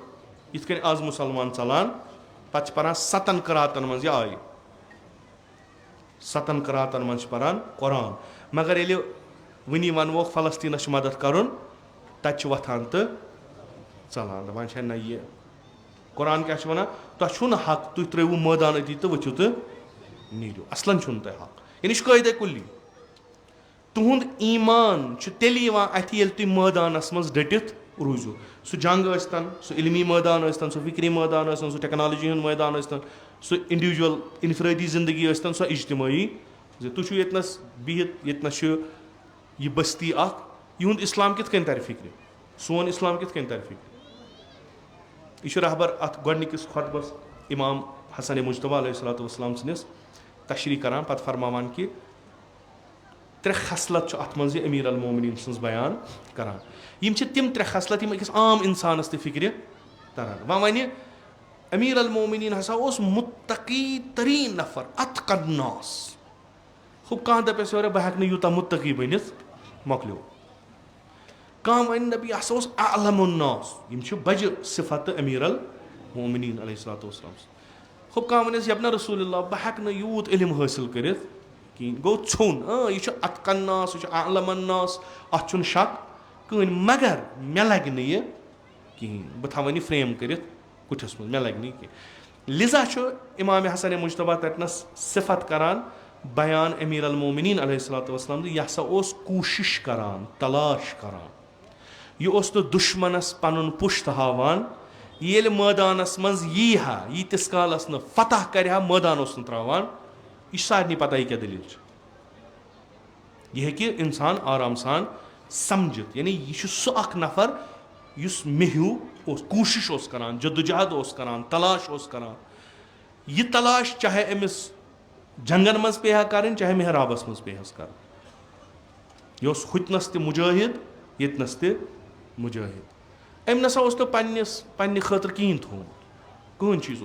Speaker 1: इत आज मुसलमान चलान पे पान 7 करातन मज आय 7 करातन मज पान कुरान मगर ये वनी वनवो फलस्तीनस मदद कर तत वथान तो चलान दपान ना ये कुरान क्या वनान तुम हक तुम त्रो मैदान अति तो वचु तो नीरो असलन तुम हक यानी कायदे कुल्ली तुंद ईमान तेल अथ ये तुम मैदानस मज डटित रूजू सह जंग सह इलमी मैदान सह फिक्री मैदान सह टेक्नोलॉजी हूँ मैदान सह इंडिविजुअल इनफरादी जिंदगी सह इज्तमाही तुम येतनस बिहित येतनस यह बस्ती युंद इस्लाम कित कन तर फिक्र सोन इस्लाम कित कन तर फिक्र यह रहबर अत गोडनिकिस खुतबस इमाम हसन मुजतबा अलैहिस्सलाम सनिस तशरी करान पत फरमावान कि त्रे खसलत अत मज अमीर अल मोमिनीन सन्स बयान करान यम तिम त्रे खसलत यम अकिस आम इंसानस ते फिक्र तरन वन अमीर अल मोमिनीन हसा ओस मुत्तकी तरीन नफर अतकन नास खूब कह दपस बह हेक यूता मुत्तकी बनित मकलो कह वन नबी हसा ओस अअलमुन नास यम बज सिफत अमीर अल मोमिनीन अलैहिस्सलाम खूब कह वन यबना रसूलुल्लाह बह हेक यूत इल्म हासिल करित कहीं गो छुन यह अतकन नास यह अअलमुन नास अत शक कहीं मगर मे लग यह कहीं बह थवन यह फ्रेम करित कुठस मज मे लग कहीं लिजा इमाम हसन मुजतबा तटनस सिफत करान बयान अमीर अल मोमिनीन अलैहिस्सलाम यह हसा ओस कोशिश करान तलाश करान यह ओस तो दुश्मनस पनुन पुश्त हावान येल मैदानस मज यी हा यीतिस कालस न फतह कर मैदान ओस न त्रावान यह सारे पता यह क्या दलील यह कि इंसान आराम सान समझित यानी यह सह अख नफर युस मेहू कोशिश ओस करान जद्दोजहद ओस करान तलाश ओस करान यह तलाश चाहे अमिस जंगन मज पे कर चाहे मेहराबस मज पे कर यह हुतनस त मुजाहिद यतनस त मुजाहिद अम नसा तो पन्ने खतर कहें थोमुत कहन चीज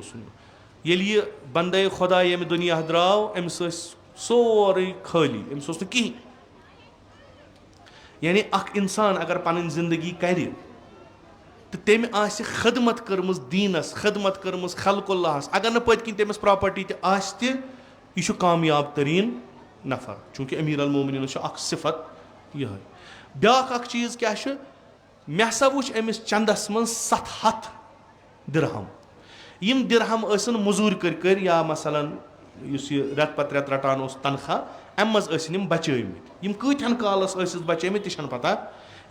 Speaker 1: ये यह बंदे खुदा ये दुनिया द्राव अमिस सोरे खाली अमिस कहें यानी अख इंसान अगर पन जिंदगी कर तो तम खदमत कर्म दीनस खदमत कर्म खल्कुल्लाहस अगर न पत किन तमिस प्रॉपर्टी यह कामयाब तरीन नफर चूंकि अमीर अल मोमिनीन अख सिफत यह ब्या चीज क्या मे हसा वुच अमिस चंदस मज 700 दिरहम यम दिरहम मजूर कर या मसलन रेत पत रेत रटान तनखा अम मज बचमित यम कतन कालस बचमित तह पता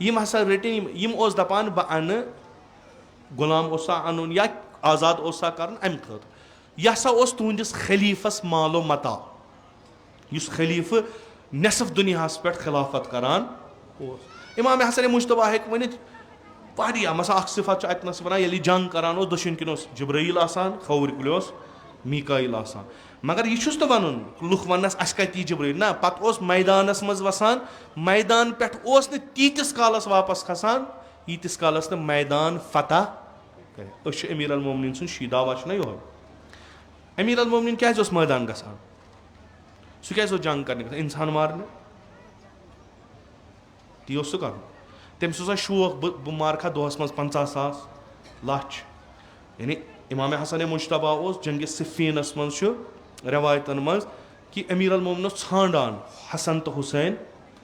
Speaker 1: यम हसा रटिन यम दपान बह अन गुलाम अन या आज़ाद कर अम खत यह हसा तुंदिस खलीफस मालो मता इस खलीफ नेसफ दुनियास पे खिलाफत करान इमाम हसन मुजतबा हेक वनित वारिया मसा अख सिफत अतनस वन ये जंग करान दुश्मन किन जिब्राइल आसान खौर कुल मीकाइल आसान मगर यह तो वन लुख वनस अस कत जिब्राइल ना पत मैदानस मज वसान मैदान पे तीतिस कालस वापस खसान यीतिस कालस न मैदान फतह कर अमीर अल मोमिनीन सुन शी दावा ना यो अमीर अल मोमिनीन क्या मैदान गसान सह क्या जंग करने इंसान मारने ती सह कर तमिस शौक बह मारखा दोहस मज 50,000 लच यानी इमाम हसन मुजतबा जंग सिफ़ीनस मज रवायतन मज कि अमीर अल मोमिन छांडान हसन तो हुसैन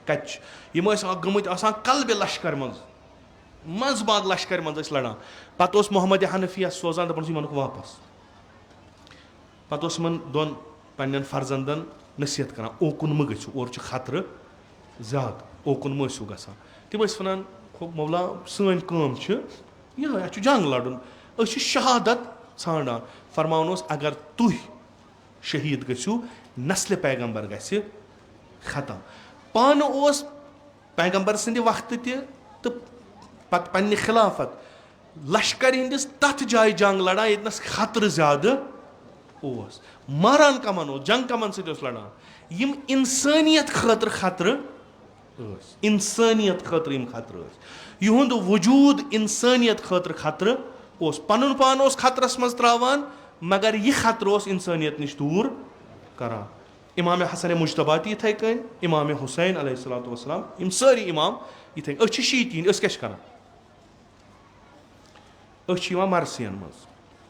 Speaker 1: कच यम गमत कल्बे लश्कर मज बाग लश्कर मज लड़ान पत मोहम्मद हनफिया सोजान दपान यमन वापस पत दोन पन्न फर्जंदन नसीहत करान ओकुन म गो और खतर ज्यादा ओकुन मो गसान तम वन मौला सन कम यह जंग लड़न शहादत ान फरमान अगर तुह शहीद गो नस्ल पैगम्बर ग खत्म पान पैगम्बर सद वक्त तो पत पन्ने खिलाफत लश्कर हंदिस तथ जाय जंग लड़ान यतनस खतर ज्यादा मारान कमन जंग कमन सद लड़ान यम इंसानियत खतर खतर इंसानियत खतर यम खतर युंद वजूद इंसानियत खतर खतर पन पान खतरस मज त्रावान मगर यह खतर इंसानियत निश दूर करान इमाम हसन मुजतबा इथे कन इमाम हुसैन अलैहिस्सलाम यम सारी इमाम इथे शीतीन क्या मरसियन मज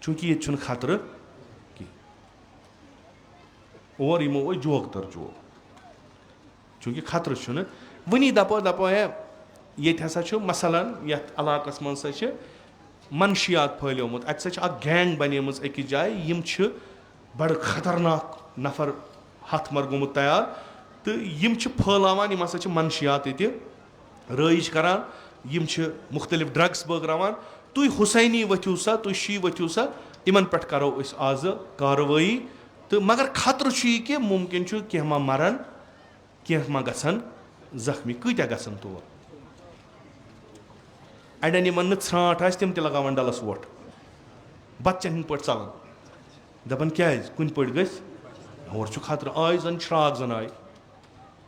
Speaker 1: चूंकि ये खतर और यमो जोक तर जोक चूंकि खतर वनी दपो है येत हसा छ मसलन यत इलाकस मन सा छ मनशियात फैलियोमुत अत सा छ अक गैंग बनेमज अकिस जाय यम छ बड़ खतरनाक नफर हथ मर गोमुत तैयार तो यम छ फैलावान यम हसा छ मनशियात ये रईज करान यम छ मुख्तलिफ ड्रग्स बगरावान तुई हुसैनी वथियो सा तुई शी वथियो सा इमन पे करो आज कार्रवाई तो मगर खतर कि मुमकिन कह मा मरन कह मा गसन जख्मी कत्या गसन तौर अड़न यमन न्रांट आस तम लगावान डलस वोट बच्चन हिंद पे चलान दपान क्या कुन पे गस और खतर आय जन श्राक जन आय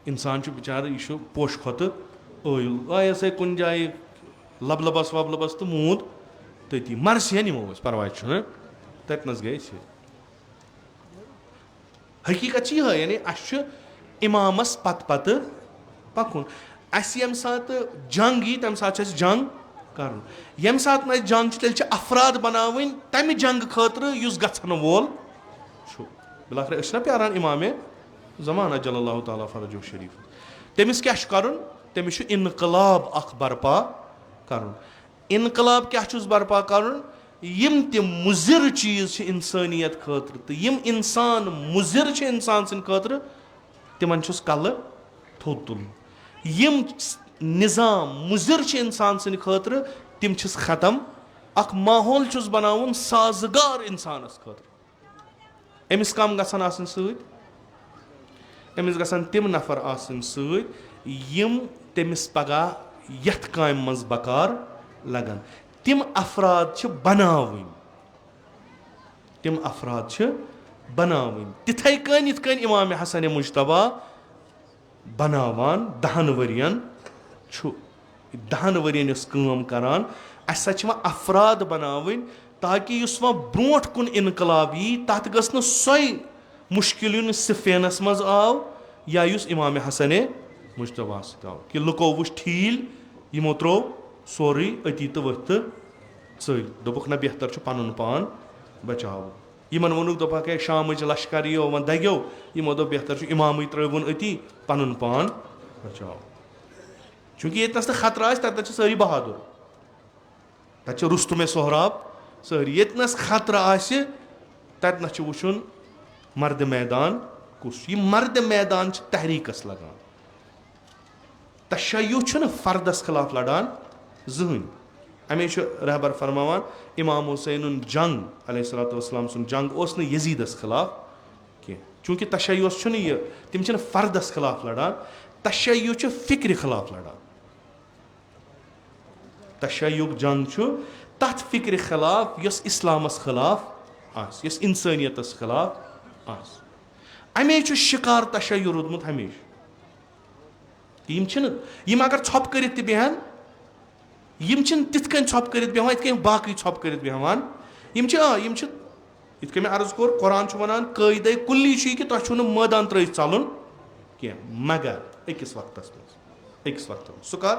Speaker 1: इंसान बेचार यह पोश खोत ओयल आय सा कुन जाए लबलबस वबलबस तो मूद तती मरसिया नमो परवाह ततनस गए हकीकत यह यानी इमामस पत पत पकुन यम सात जंग यी तम सात जंग कर यम सात न जंग तेल अफराद बनावन तमि जंग खतर युस गछन वोल बिलाखिर ना प्यारान इमाम ज़माना जल्लल्लाहु ताला फरजो शरीफ तमिस क्या करुन तमिस इनकलाब अख बर्पा करुन इनकलाब क्या बर्पा करुन यम ते मुजिर चीज इंसानियत खतर तो यम इंसान मुजिर इंसान सद खतर तिमन कल थोद तुल यम निज़ाम मुजिर इंसान सद खतर तिम ख़त्म अख माहौल बनावन साजगार इंसानस खतर अमिस कम गसन आसन सद अमिस गसन तिम नफर आसन सद यम तमिस पगह यथ काम मज बकार लगन तिम अफराद बनावन तिम अफराद बनावन तिथे कन इमाम हसन मुजतबा बनावान 10 वरियन 10 वरियन काम करान असा अफराद बनावन ताकि युस वह ब्रोट कुन इनकलाब यी तथ गस सोई मुश्किल सिफेनस मज आव या युस इमाम हसन मुजतबा सत कि लुको वुच ठील यमो त्रो सोरी अति तो वथ चल दोपक ना बेहतर पन पान बचाव यमन वोनुक दोपक शाम लश्कर यो वन दग्यो यमो दो बेहतर इमाम त्रवन अति पन पान बचाव चूंकि ये खतरा तत सारी बहादुर तत रुस्तुम सोहराब सारी ये खतरा तत वुचुन मर्द मैदान कुस यह मर्द मैदान तहरीकस लगान तशय्युह फर्दस खिलाफ लड़ान जहन अमे रहबर फरमावान इमाम हुसैन जंग अलैहिस्सलाम सुन जंग ओस न यजीदस खिलाफ कह चूंकि तशय्युह यह तिम फर्दस खिलाफ लड़ान तशय्युह फिक्र खिलाफ लड़ान तशय्युह जंग तथ फिक्र खिलाफ यस इस्लामस खिलाफ आस यस इंसानियतस खिलाफ आस अमे शिकार तशय्युह रोदमुत हमेशा यम अगर छप कर बेहान यम तिथ छप कर बेहान इत बाकी छप कर बेहान यम इत मे अर्ज कोर कुरान वनान कायदे कुल्ली कि तुम मैदान त्र चलन कह मगर अकिस वक्त सह कर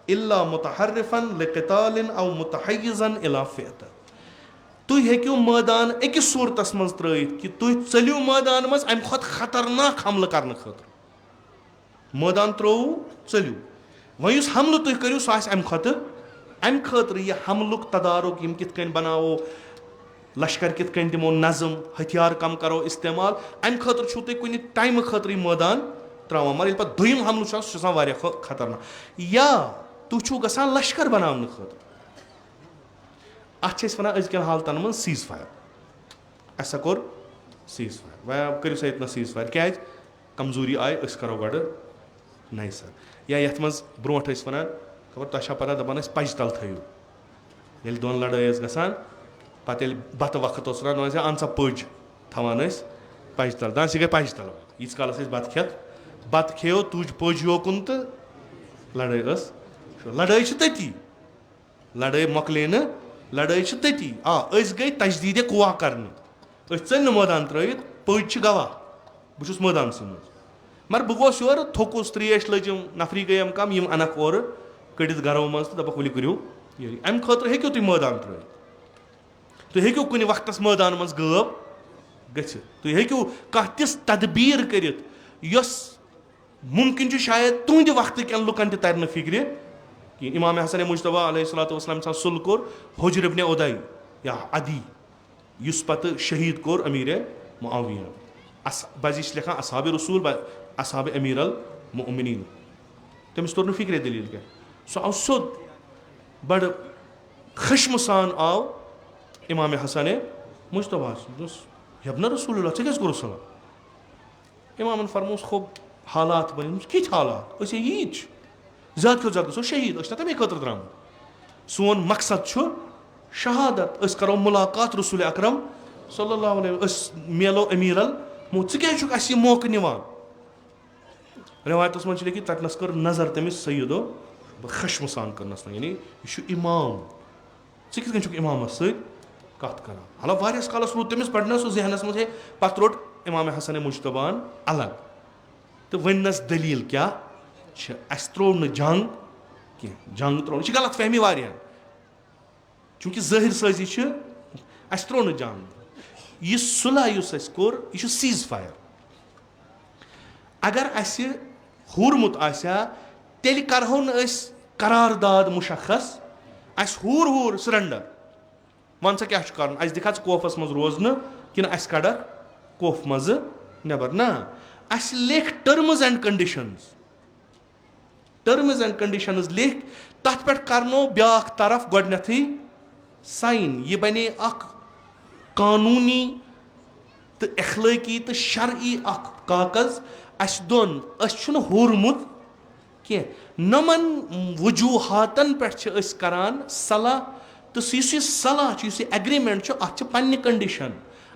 Speaker 1: इल्ला मुतहर्रिफन लिक़ितालिन औ मुतहय्यिज़न इला फ़िअत तुम हेकियो मैदान अकिस सूरतस मज त्रयित कि तुम चलियो मैदान मज अम खुद खतरनाक हमल करने खतर मैदान त्रो चलियो वह हमल तुम करो सह अम खतर यह हमलुक तदारुक यम कित बनावो लश्कर कित दिमो नज़म हथियार कम करो इस्तेमाल अम खतर तुम कुन टाइम खतर मैदान त्रावान मगर पे दुयम हमल सह खतरनाक या तुम गसान लश्कर बनाने खतर अत वन अजकन हालतन मन सीज फायर असा कोर सीज फायर वह करो सा इतना सीज फायर क्या कमजोरी आय करो गड नई सर या ये मज ब्रोट वन खबर तुम पता दपान पज तल थो ये दोन लड़ाई गसान पे बत वक्त रान अन सा पज थवान पज तल दान गई पज तल यीस कालस बत खेत बत खेो तुज पज योकुन तो लड़ाई तती लड़ाई मकले लड़ाई तती गई तजदीद कुआ कर चल मैदान त्रयित पज गवाह बहुत मैदान मज मगर बह गोस योर थोकुस त्रेश लजम नफरी गई कम यम अनक और कड़ित गरो मज तो दपक वली करो अम खतर हेक्यो तुम मैदान त्रयित तुम हेक्यो कुन वक्त मैदान मज गब गच्छित तुम हेक्यो कह तिस तदबीर करित यस मुमकिन शायद तुंद वक्त कन लुकन तर फिक्र कि इमाम हसन मुजतबा अलैहिस्सलाम सुल कोर हुज्र इब्न उदै या अदी युस पत शहीद कोर अमीर मुआविया बजी लिखान असहाब रसूल असहाब अमीर अल मोमिनीन तमिस तोर फिक्रे दलील क्या सो आव सोद बड़ खश्म सान आव इमाम हसन मुजतबा यबना रसूलुल्लाह चे क्या सलाम इमामन फरमोस खूब हालात बन कित हालात यीच ज्यादा खो ज्यादा सो शहीद ना तमें खतर द्राम सोन मकसद शहादत करो मुलाकात रसूल अकरम सल्लल्लाहु अलैहि वसल्लम मेलो अमीर अल क्या मौक निवान रवायत मज लिखित तटनस कर नजर तमिस सैयदो खश्म सान करनस यानी यह इमाम कित इमाम सत कर हाला वारियस कालस रूद तमिस पढ़ना सो जहनस मज पत रोट इमाम हसन मुजतबान अलग तो वनस दलील क्या अस त्रो न जंग कह जंग त्रो गलत फहमी वारियान चूंकि जाहिर साजी अस त्रो न जंग यह सुलह कोर यह सीज फायर अगर अस हूरमुत तेल करहो न करारदाद मुशखस अस हूर हूर सरेंडर वन सा क्या कर अस दिखा कोफस मज रोजन कि अस कड़क कोफ मज नबर ना अस लेख टर्म्स एंड कंडीशंस लेख तथ पे करनो ब्याख तरफ गोडनेथी साइन यह बने अख कानूनी तो अखलाकी तो शरई अख कागज अस दोन हूरमुत कह नमन वजूहातन पे करान सलाह तो सलाह एग्रीमेंट अत पन्ने कंडीशन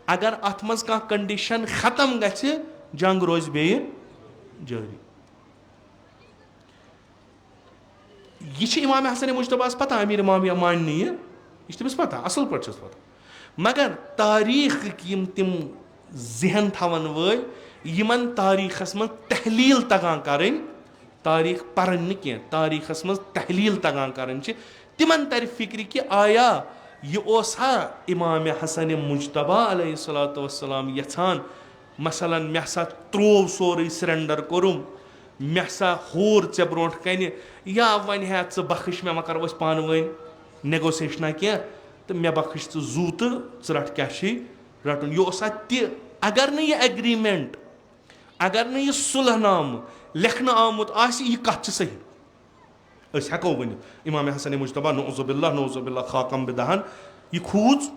Speaker 1: अगर अत मज कह कंडीशन खत्म गि जंग रोज बे जारी यह इमाम हसन मुजतबास पता अमीर मुआविया मान यह तमिस पता असल पे पता मगर तारीख तिम जहन थवन वमन तारीखस मज तहलील तगान कर तारीख पर्न कह तारीखस मज तहलील तगान कर तिमन तर फिक्र कि आया यह इमाम हसन मुजतबा अलैहिस्सलाम यछान मसलन मे हसा त्रोव सोरे सरेंडर कोरुम मे हसा होर ऐ ब्रो कन या वन है बख्श मे कर पान वन नेगोसिएशना कह तो मे बख्श जू तो रट क्या रटन यह अगर न यह एग्रीमेंट अगर न यह सुलहनाम लेखन आमुत यह कत सही हेको वन इमाम हसन मुजतबा नौजुबिल्ला खाकम बिदहन यह खूज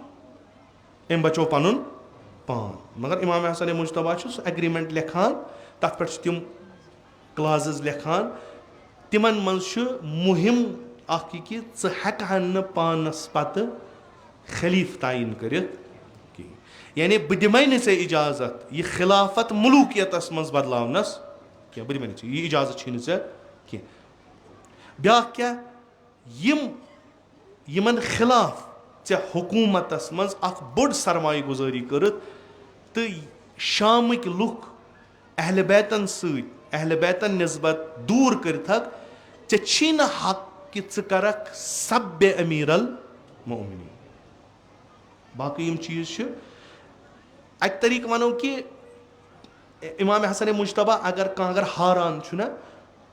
Speaker 1: अम बचो पन पान मगर इमाम हसन मुजतबा एग्रीमेंट लेखान तथ पे तम क्लाजेस लेखान तिमन मज मुहिम कि ह्न पानस पत खलीफ तयन कर यानी बह दिमे े इजाजत यह खिलाफत मुलूकियतस मज बदलावनस क्या बह दिमे यह इजाजत कह ब्या क्या यमन खिलाफ ऐ हुकूमतस मज बोड़ सरमाय गुजारी कर तो शामिक लुक अहल बैतन अहल बैतन नस्बत दूर कर ची न हक कि करक सब्य अमीर अल मोमिनीन बाकी चीज अक तरीक वनो कि इमाम हसन मुजतबा अगर हारान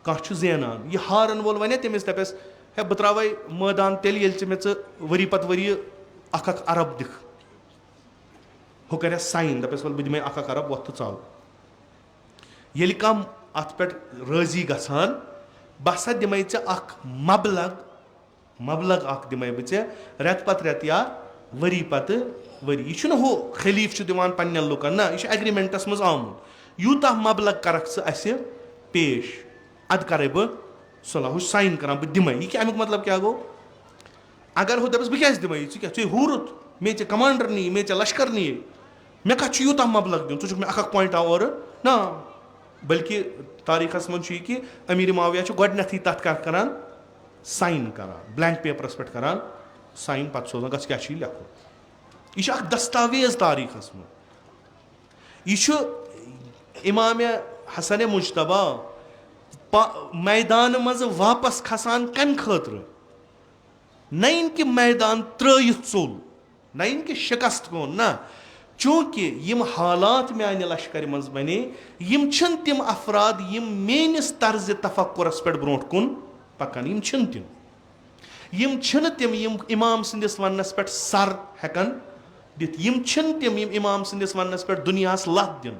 Speaker 1: कह जेनान यह हारन वोल वन तमिस दपस है बह त्रा मैदान तेल ये मे वरी पत वरी अख अरब दिख हु कर साइन दपस वल बह दिमे अख अरब वो चाल ये कम अत पे राजी गसान बह सा दिमे अख मबलग अख दिमे बह रेत पत रेत या वरी पत वरी यह हु खलीफ दिवान पन्न लुकन ना यह एग्रीमेंटस मज आमुत यूता मबलग करक पेश अद कर बह सलाह साइन कर बह दिमे यह अमुक मतलब क्या गो अगर हु दपस बह क्या दिमे क्या हूरुत मे कमांडर नी मे लश्कर नी मे कत यूता मबलग दिन मे अख पॉइंट और ना बल्कि तारीखस मज कि अमीर मुआविया गोडनेथी तथ क्या साइन कर ब्लैंक पेपरस पे कर साइन पत सोजान गस क्या लेखो यह दस्तावेज तारीखस मज यह इमाम हसन मुजतबा मैदान मज वापस खसान कम खतर न कि मैदान त्रयित चोल न कि शिकस्त गोन ना चूंकि यम हालात माने लश्कर मज बने यम तिम अफराद यम मेनिस तर्ज तफक्कुरस पे ब्रोट कुन पकान यम तिम यम छन तिम यम इमाम सिंदिस वन्नस पेट सर हेकन दित यम छन तिम यम इमाम सिंदिस वन्नस पेट दुनियास लत दिन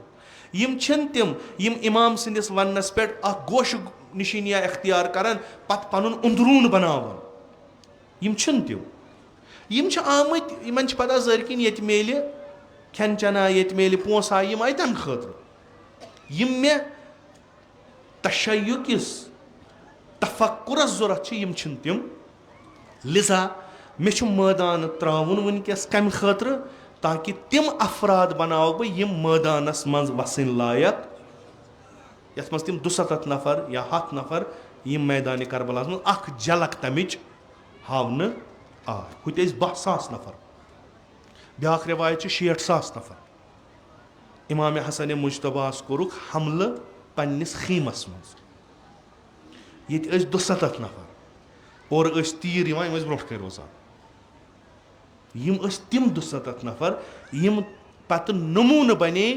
Speaker 1: यम छन तिम यम इमाम सिंदिस वन्नस पेट अ गोश निशानिया इख्तियार करन पत पनुन अंदरून बनावन यम छन तिम यम छ आमत यमन छ पता जरकिन यत मेले खेन चना यत मेले पोसा यम आय तम खतर यम मे तशय्युकिस तफक्कुरस जरूरत यम छन तिम लिजा मे छ मैदान त्रावन वनकस कम खतर ताकि तिम अफराद बनाओ बह यम मैदानस मज वसन लायक यथ मज तिम 200 नफर या 100 नफर यम मैदान करबलास मज अख झलक तमिच हावन आय हुत 12,000 नफर ब्याख रिवायत 60,000 नफर इमाम हसन मुजतबास कोरुक हमल पन्निस खीमस मज ये 200 नफर और तीर यम ब्रोह कर रोजान यम तिम 200 नफर यम पत नमून बने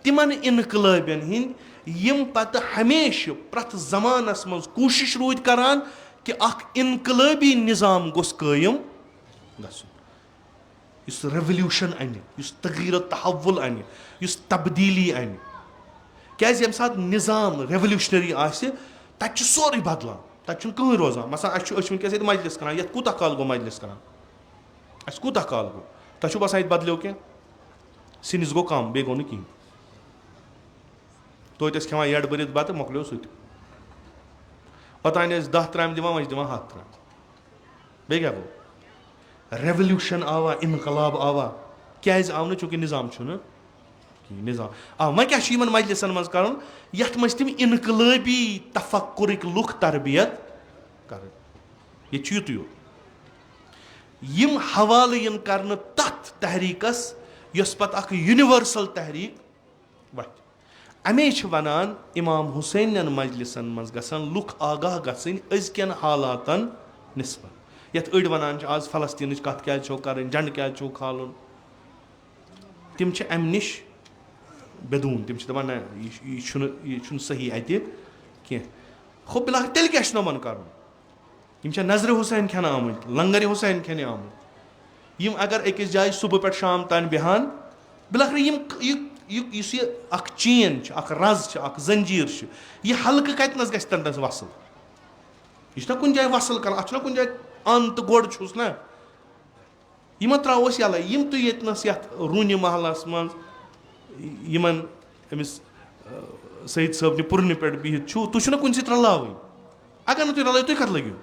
Speaker 1: तिमन इनकलाबियन हिंद यम पत हमेशा प्रथ जमानस मज कोशिश रूद करान कि अख इनकलाबी निजाम गोस कायम गसुन युस रेवोल्यूशन अने युस तगीर तहव्वुल अने युस तब्दीली अने क्याज यम साथ निजाम रेवोल्यूशनरी आसे तत सोरे बदलान तत कहीं रोजान मसला वनकस मजलिस करान यत कूता काल गो मजलिस करान अस कूता काल गो तह बसान ये बदलो क्या सिनिस गो कम बे गो कहीं तोत खेवान एड भरित बत मोकलो सह ओतान 10 त्राम दिवान वह दिवान 100 त्राम बे क्या गो रेवोल्यूशन आवा इनकलाब आवा क्या आव न चूंकि निजाम निजाम आ वह क्या मजलिसन मज कर यथ मज तम इनकलाबी तफक्कुरिक लुक तरबियत कर युत यम हवाल इन कर तथ तहरीकस यस पत अख यूनिवर्सल तहरीक वत अमे वनान इमाम हुसैन मजलिसन मज गसन लुक आगाह गसन अजकन हालातन निस्बत यथ अड़ वनान आज फलस्तीन कत क्या कर झंड क्या खालन तिम अम निश बेदून तिम दपान यह सही अत खो बिला तेल क्या नमन कर नजर हुसैन खेन आमत लंगर हुसैन खेन आमत यम अगर अकिस जाय सुबह पे शाम तान बिहान बिलखर यह अख चेन अख रज अख जंजीर यह हल्क कतनस गस तंदस वसल यह कुन जाय वसल कर अत कुन जाय अन तो गोड़ छुस ना यम त्रोस यल यम तु यतनस यथ रूनि महलस मज यमन अमिस सईद साहब पुरन पे बिहित छु तु छुना कुन सि रलाव अगर न तु रलो तु कत लगियो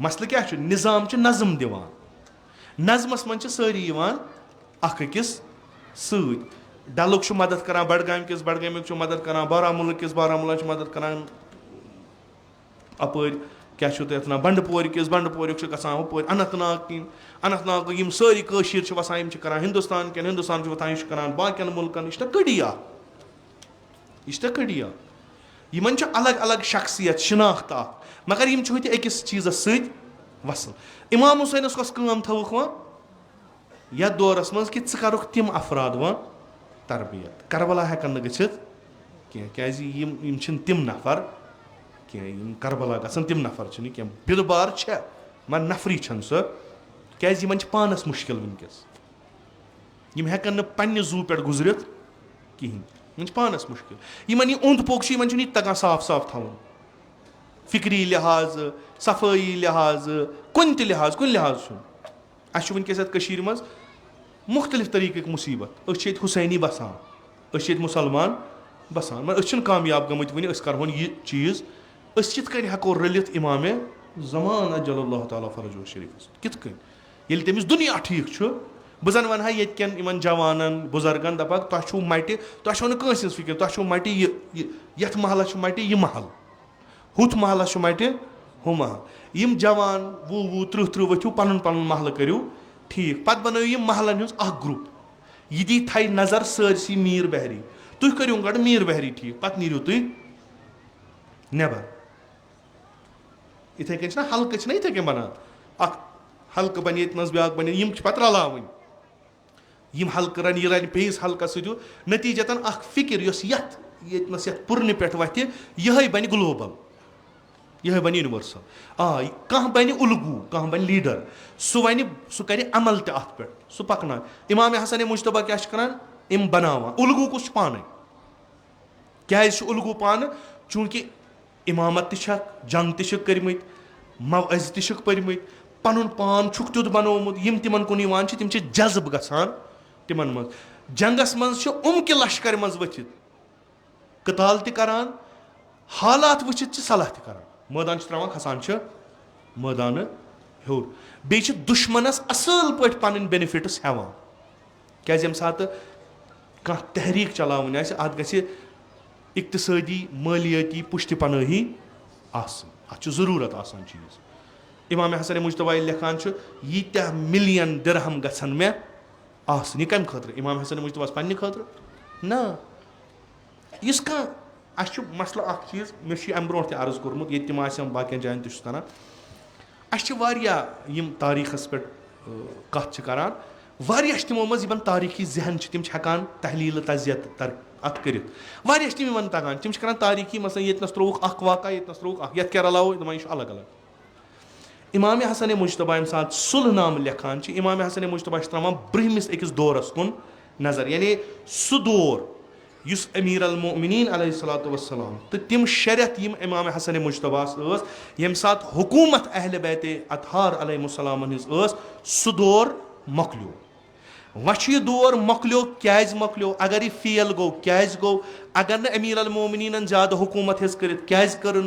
Speaker 1: मसल क्या निजाम नज़म दिवान नज़मस मन सारी अख अकिस सत डलुक मदद करान बडगाम किस बडगामिक मदद करान बारामूला किस बारामूला मदद करान अपर क्या ना बंडपोर किस बंडपोर गसान हपर अनंतनाग किन अनंतनाग यम सारी कशीर वसान करान हिंदुस्तान के हिंदुस्तान वथान यह करान बाकियन मुल्कन यह कड़िया यमन अलग अलग शख्सियत शिनाख्त मगर यम होती अकिस चीज़स वसल इमाम हुसैन कस थवक वह यथ दौरस मज कि करुक तिम अफराद वह तरबियत करबला हेकन गच्छित क्या तिम नफर कह करबला गसन तिम नफर कह बिलबार मगर नफरी सह क्या पानस मुश्किल वनकस यम हेकन पन्ने जू पे गुजरित कहें पानस मुश्किल यमन यह ओंद पोक यह तगान साफ साफ थवन फिक्री लिहाज सफाई लिहाज कुन लिहाज अस वनकस मज मुख्तलिफ तरीक़ मुसीबत हुसैनी बसान मुसलमान बसान मगर कामयाब गमत वन करो यह चीज़ कित हेको रलित इमाम ज़मान अज्जलल्लाहु ताला फरजहु शरीफ कित तमिस दुनिया ठीक बह जन वन ये जवानन बुजुर्गन दपाक तुह मटि तुह न फिक्र तुह मटि यथ महल मटि यह महल हुथ महल मटि हु महल यम जवान 20-30 वथु पन पन महल करू ठीक पत बनो यह महलन हज ग्रुप यह दी थ नजर सरसी मीर बहरी तुह करू गड मीर बहरी ठीक पत नीरू तुह नेबर इथे कन हल्क इथे कन बनान हल्क बन ये ब्याक बन यम पत रलावन यम हल्क रन यह रन बेस हल्क सो नतीजतन फिक्र यस यथ पुरन पे वथ यह बन ग्लोबल यह बन यूनिवर्सल कह बन उलगू कह बन लीडर सह कर अमल तथ पे सह पकना इमाम हसन मुश्तबा क्या करान इम बनावान उलगू कुछ पान क्या उलगू पान चूंकि इमामत जंग तर्मत मवज़ तर्मत पन पान तुथ बनोमुत तिमन कुन तिम जज्ब गसान तिमन मज जंगस मज के लश्कर मज वथित कताल तरान हालात वचित सलाह तरान मैदान त्रावान खसान मैदान हूर बे दुश्मनस असल पे पन बेनिफिट्स हेवान क्या यम सात कह तहरीक चलावन अत ग इक्तसादी मालियाती पुष्टि पनाही अत जरूरत आसान चीज इमाम हसन मुश्तबा लिखान यीत्या मिलियन दिरहम गसन मे आसन यह कम खतर इमाम हसन मुश्तबा पन्ने खतर ना इस कह मसला अख चीज मे अम ब्रो अर्ज कोर्मुत ये बाकी जायन तरान अम तारीखस पे कत करान तिमो मज तारीखी जहन तिम हेकान तहलील तजियत अत कर तिम तगान तिम करान तारीखी मसलन ये त्रोक अख वाक़ा ये त्रोक ये रलावो दपान यह अलग अलग इमाम हसन मुश्तबा यम सात सुलह नाम लिखान इमाम हसन मुश्तबा त्रावान ब्रहमिस अकिस दौरस कुन नजर यानी सह दौर युस अमीर अल मोमिनीन अलैहिस्सलातु वस्सलाम तो तिम शरियत यम इमाम हसन मुश्तबास यम सात हुकूमत अहल बैत अतहार अलैहिस्सलाम हिज सह दौर मकलियो वह यह दौर मकलियो क्या मकलियो अगर यह फेल गो क्या गो अगर न अमीर अल मोमिनीन ज्यादा हुकूमत हिज कर क्या कर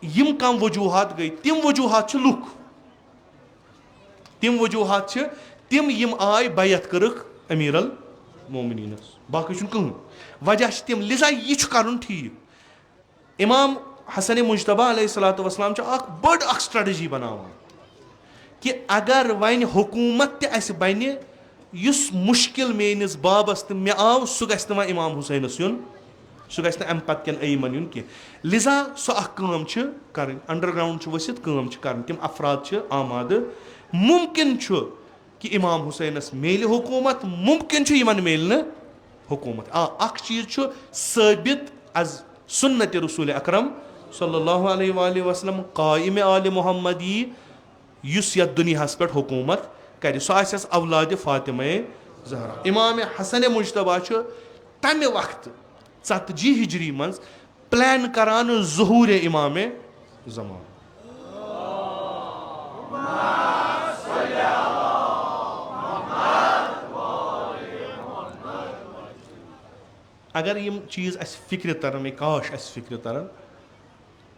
Speaker 1: यम कम वजूहात गई तिम वजूहात लुक तिम वजूहात तिम यम आय बैत करक अमीर अल मोमिनीन बाकी कहीं वजह तिम लिजा यह कर ठीक इमाम हसन मुश्तबा अलैहिस्सलातु वस्सलाम बड़ स्ट्रेटजी बनावान कि अगर वन हुकूमत तस बन युस मुश्किल मेनिस बाबस तो मे आव सह गि वह इमाम हुसैनस युन सह गि अम पत अयमन युन कह लिजा सह कर अंडरग्राउंड वसित कर तिम अफराद आमाद मुमकिन कि इमाम हुसैनस मेल हुकूमत मुमकिन मेल न हुकूमत अख चीज साबित अज सुन्नत रसूल अकरम सल्लल्लाहु अलैहि वसल्लम कायम आल मोहम्मदी युस यथ दुनियास पे हुकूमत कर सह औलाद फातिमा ज़हरा इमाम हसन मुश्तबा तमें वक्त 40 हिजरी मज प्लान करान ज़हूर इमाम ज़मान अगर यम चीज अस फिक्र तरन काश अस फिक्र तरन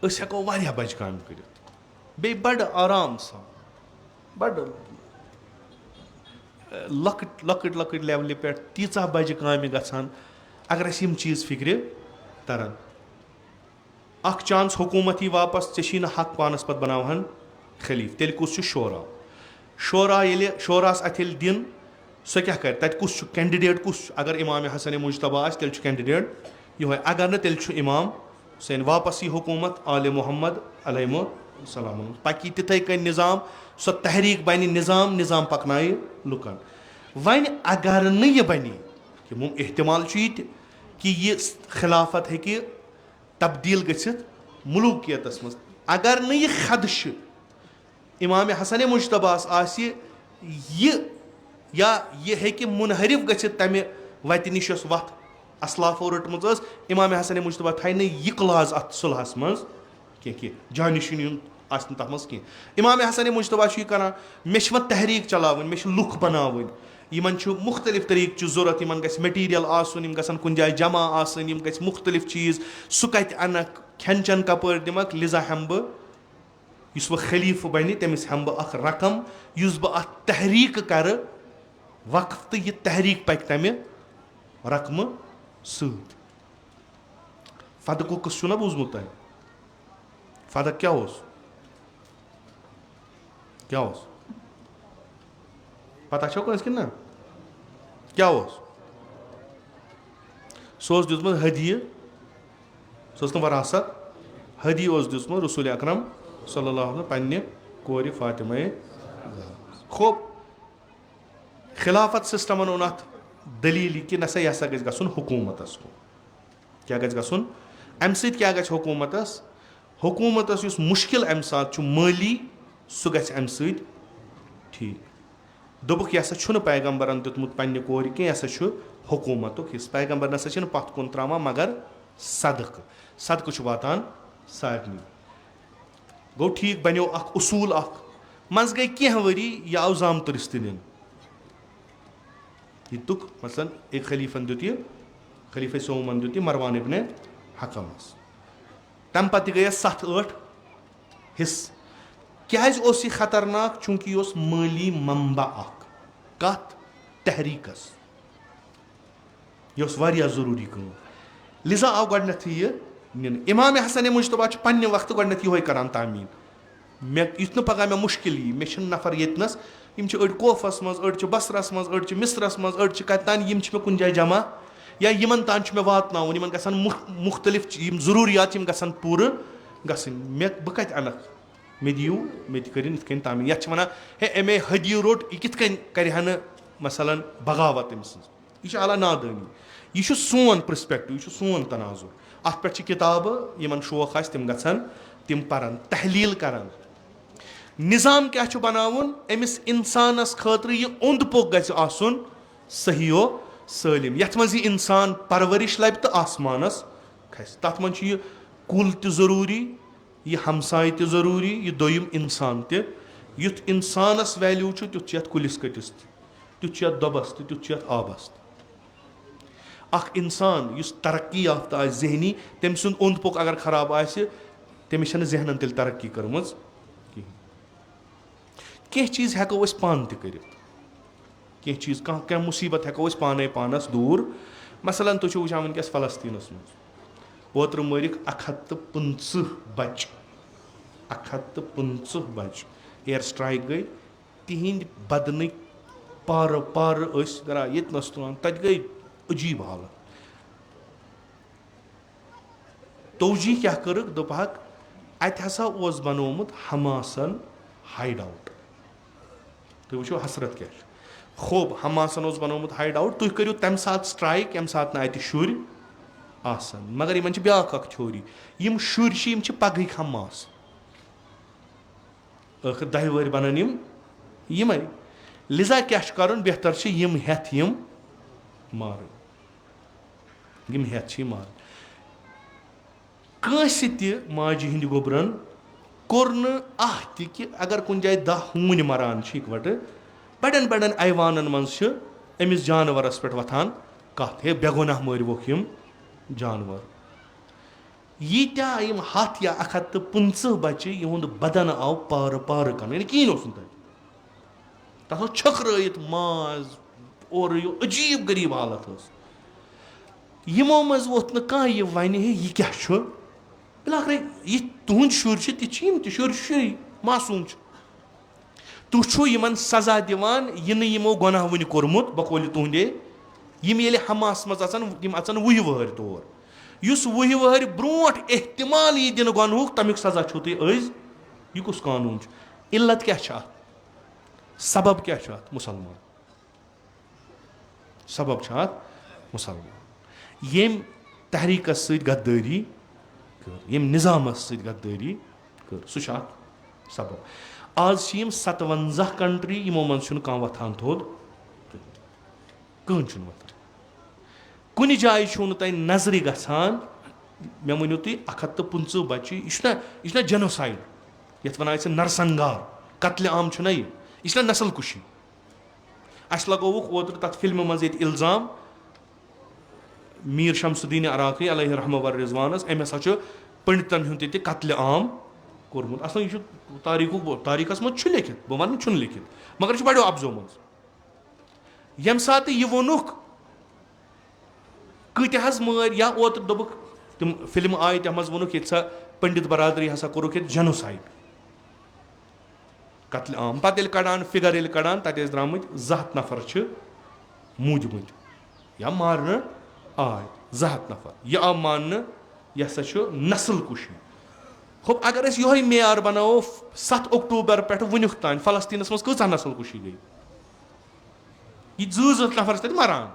Speaker 1: हेको वारिया बज काम कर बे बड़ आराम सा बड़ लकट लकट लकट लेवल पे तीचा बज काम गसान अगर अस यम चीज फिक्र तरन अख चांस हुकूमत ही वापस ची न हक पानस पत बनावहन खलीफ तेल कुछ शोरा शोरा ये शोरास अथिल दिन सह क्या कर तत कुछ कैंडिडेट कुछ अगर इमाम हसन मुश्तबा तेल कैंडिडेट ये अगर न तेल इमाम हुसैन वापस यह हुकूमत आल मोहम्मद अलैहिस्सलाम पकी तिथे कन निज़ाम सो तहरीक बन निज़ाम निज़ाम पकनाय लुकन वन अगर न यह बन कि एहतमाल कि यह खिलाफत हे तब्दील गसित मुलूकियतस मज अगर न यह खदश इमाम हसन मुश्तबास यह या यह हेकि मुनहरिफ गसित तमे वत निश वत असलाफो रटम इमाम हसन मुश्तबा थी न यह क्लाज अत सुलहस मज कह जानशिन तथ मज कह इमाम हसन मुश्तबा कर मे तहरीक चलावन मे लुक बनावन यमन मुख्तलिफ तरीक जरूरत यमन गस मटीरियल आसन यम गसन कुन जाय जमा आसन यम गस मुख्तलिफ चीज सह कत अनक खेन चन कपर दिमक लिजा हम बह युस वह खलीफ बन तमिस हम बह अख रकम युस बह अत तहरीक कर वक्फ तो यह तहरीक पक तमे रकम सत फदक कस ना बूजमुत तह फदक क्या पता कस कि ना क्या सह दुतमुत हदिय सह वरासत हदी दुतमुत रसूल अकरम सल्लल्लाहु अलैहि पन्ने कोर फातिमा खूब खिलाफत सिस्टमन ओन अत दलील कि नसा यह गस हुकूमतस को क्या गस अम क्या हुकूमतस हुकूमतस युस मुश्किल अमि सात माली सह गژھِ अमि सۭتۍ ठीक दोपुक यह हसा छुन पैगम्बरन दितमुत पन्ने कोर कह यह हसा हुकूमतुक हिस्स पैगम्बर नसा छन पत कुन त्रावान मगर सदक़ छु वातान सारनी गो ठीक बनो अख उसूल अख मज गई कह वरी यह आव जामतुरिस त nin यह तुक मसलन एक खलीफन दित यह खलीफे सोमन दित यह मरवान इब्ने हकमस तम पत गई 7-8 हिस्स क्या यह खतरनाक चूंकि यह माली मंबा अख कत तहरीकस यह वारिया जरूरी काम लिजा आव गडनथ यह nin इमाम हसन मुश्तबा पन्ने वक्त गडनथ यह करान तामीन मे युथ पगह मे मुश्किल यी मे नफर येतनस यम अड़ कोफस मज अड़ बसरस मज अड़ मिस्रस मज अड़ कतान यम मे कुन जाय जमा या यमन तान मे वातनावन यमन गसन मुख्तलिफ यम जरूरियात यम गसन पूर गसन मे बह कत अनक मे दियू मे करिन इथ कन तामीन यथ वना हे एमे हदियू रोट यह कित कन करहा न मसलन बगावत अम सज यह आला नादानी यह सोन पर्सपेक्टिव यह सोन तनाजुर अत पे किताब यमन शौक आस तिम गछन तिम परन तहलील करन निज़ाम क्या बनावन अमिस इंसानस खतर यह ओंद पोक गझ आसुन सही सलिम यथ मज यह इंसान परवरिश लब तो आसमानस खस तथ मन यह कुल त जरूरी यह हमसाय त जरूरी यह दोयम इंसान त युथ इंसानस वैल्यू तुथ यथ कुलिस कटिस तुथ यथ दबस तुथ यथ आबस अख इंसान युस तरक्की याफ्ता आ जहनी तम सुन ओंद पोक अगर खराब आसे तमिस जहनन तेल तरक्की करमज कह चीज़ हेको अस पान त कर कह चीज़ कह मुसीबत हेको अस पाने पानस दूर मसलन तुम वुचान वनकस फलस्तीनस मज ओत्र मरिक 115 बच 115 बच एयर स्ट्राइक गई तिहिंद बदन पार पार दरा यतनस तुलान तत गई अजीब हालत तोजी क्या करक दोपहक अत हसा ओस बनोमुत हमासन हाइड आउट तुम वो हसरत क्या खूब हमासन ओस बनोमुत हाइड आउट तुम करियो तम सात स्ट्राइक यम सात अत शुर आसन मगर इन ब्या थोरी यम शुर पगह हमास आखिर 10 वर बनन यम लिजा क्या कर बेहतर यम हेथ यम मार यम हेथ मार कंस माजि हिंद गोबरन कोर अह कि अगर कुन जाए 10 हून मरान इकवट बड़न बड़न ऐवानन मज अमिस जानवरस पे वथान कत हे बेगुनाह मरवोक यम जानवर यीत्या यम 100 या 115 बच्चे यहुंद बदन आव पार पार कर कहीं तथ छकरत माज और अजीब गरीब हालत यमो मज वोत कह यह वन यह क्या बिलाखर यह तुंद शुर तम शुर शुरी मासूम तुम सजा दिवान यह यमो गुनाह वन कोर्मुत बकौल तुंदे यम ये हमास मज अचन 20 वहर तौर युस 20 वहर ब्रोट एहतमाल यह दिन गुनहुक तमिक सजा छो तुम यह कुस कानून इल्लत क्या सबब क्या मुसलमान सबब मुसलमान यम तहरीकस गद्दारी कर यम निज़ामस गद्दारी कर सह सबब आज 57 कंट्री यमो मन कह वथान थोद कहन वथान कुन जाय तुम नजर गसान मे वनो तुम 115 बच्चे यह जेनोसाइड ये वन नरसंगार कत्ले आम यह नस्ल कुशी अस लगोवुक ओत्र तथ फिल्म मज इल्जाम मीर शमसुद्दीन अराकी अलैहि रहम व रिजवानस अम हसा पंडितन हुंद ते कत्ले आम कोर्मुत असल यह तारीखस मज लिखित बह वन लिखित मगर बड़ो अफजो मज यम सात यह वोनुक कत मर या ओत्र दोबुक तम फिल्म आय तथ मज वोनुक ये पंडित बरादरी हसा कोरुक जेनोसाइड कत्ले आम पे कड़ान फिगर ये कड़ान तत द्रामत 100 नफर मूजमत या मारन आय 100 नफर यह आव मान यह हसा नस्ल कुशी खूब अगर ये मेयार बनाओ 7 अक्टूबर पे वनुक तान फलस्तीनस मज कह नस्ल कुशी गई यह 2 नफर तक मरान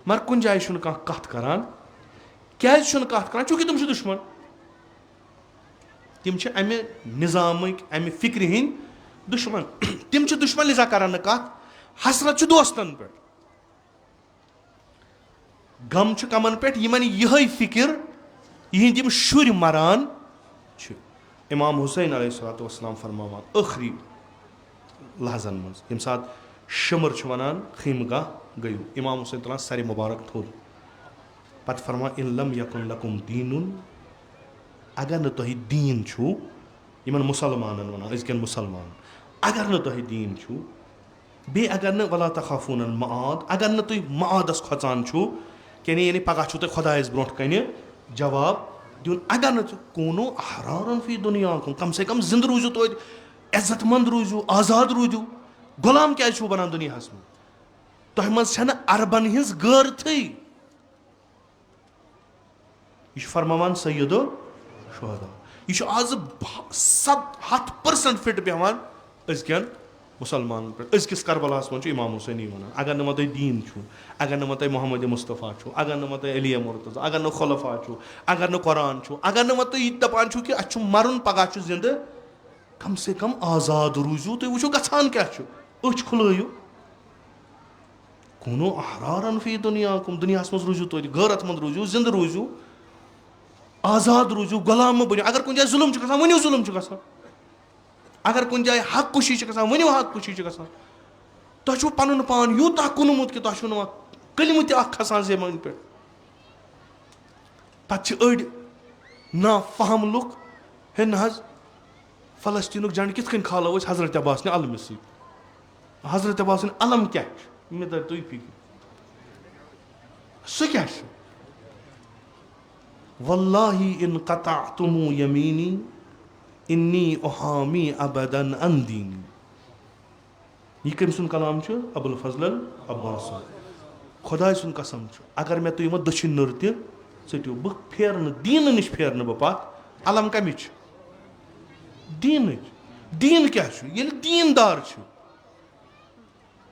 Speaker 1: मगर कुन जाए कह कत करान क्या कत करान चूंकि तुम दुश्मन तिम अमि निज़ामिक अमि फिक्र हिंद दुश्मन तिम दुश्मन लिजा करान कत हसरत दोस्तन पे गम कमन पे यह फिक्र यिंद यम शुर मरान इमाम हुसैन अलैहिस्सलाम फरमावान आखिरी लहजन मज यम सात शमर वनान खीमगाह गयु इमाम हुसैन तुलान सर मुबारक थोद पत फरमा इन लम यकुन लकुम दीनुन अगर न तुह दीन छु यमन मुसलमानन वनान अजकन मुसलमान अगर न तुह दीन छु बे अगर न वला तखाफून मआद अगर न तुह मआदस खोचान छु यानी यानी पगह छु तुह खुदायस ब्रोंठ कने जवाब दिन अगर न कोनो अहरारन फी दुनिया कम से कम जिंद रूजू तो इज्जतमंद रूजू आजाद रूजू गुलाम क्या छु बनान दुनिया में तुह मज छन अरबन हिंस गैरथी यह फरमान सैयदो शुहदा यह आज 100% फिट बेहान अजकन मुसलमान पे अजकिस करबलास मन इमाम हुसैन वन अगर न तुह दीन छु अगर न तुह मोहम्मद मुस्तफ़ा छु अगर न तुह अली मुर्तज़ा अगर न खुलफा छु अगर न कुरान छु अगर न तुह यह दपान छु कि अच्छु मरुन पगह जिंद कम से कम आजाद रूजू तुम वो गसान क्या अच खुलयू कोनो अहरारन फी दुनिया दुनिया मज रूजू तुम गैरतमंद रूजू जिंद रूजू आजाद रूजू गुलाम बनो अगर कुछ जाए जुल्म गसान वनो जुल्म गसान अगर कुछ जाए हक कुशी गसान वनो हक कुशी गसान तुम पन पान यूता कुनमुत कि तुम कलम तसान ज़बान पे पे ना फहम लुक हे न फलस्तीन जंग कित खालो हजरत अब्बास ने अलम हजरत अब्बास ने अलम क्या मे दर तुम फिक्र सह क्या वल्लाहि इन क़तअतुमु यमीनी इन्नी उहामी अबदन अन दीनी यह कम सुन कलाम अबुल फजल अब्बास खुदा सुन कसम अगर मे तुम दक्षिण नर तु बह फेर दीन नश फेर बह पत अलम कमिच दीन दीन क्या दीनदार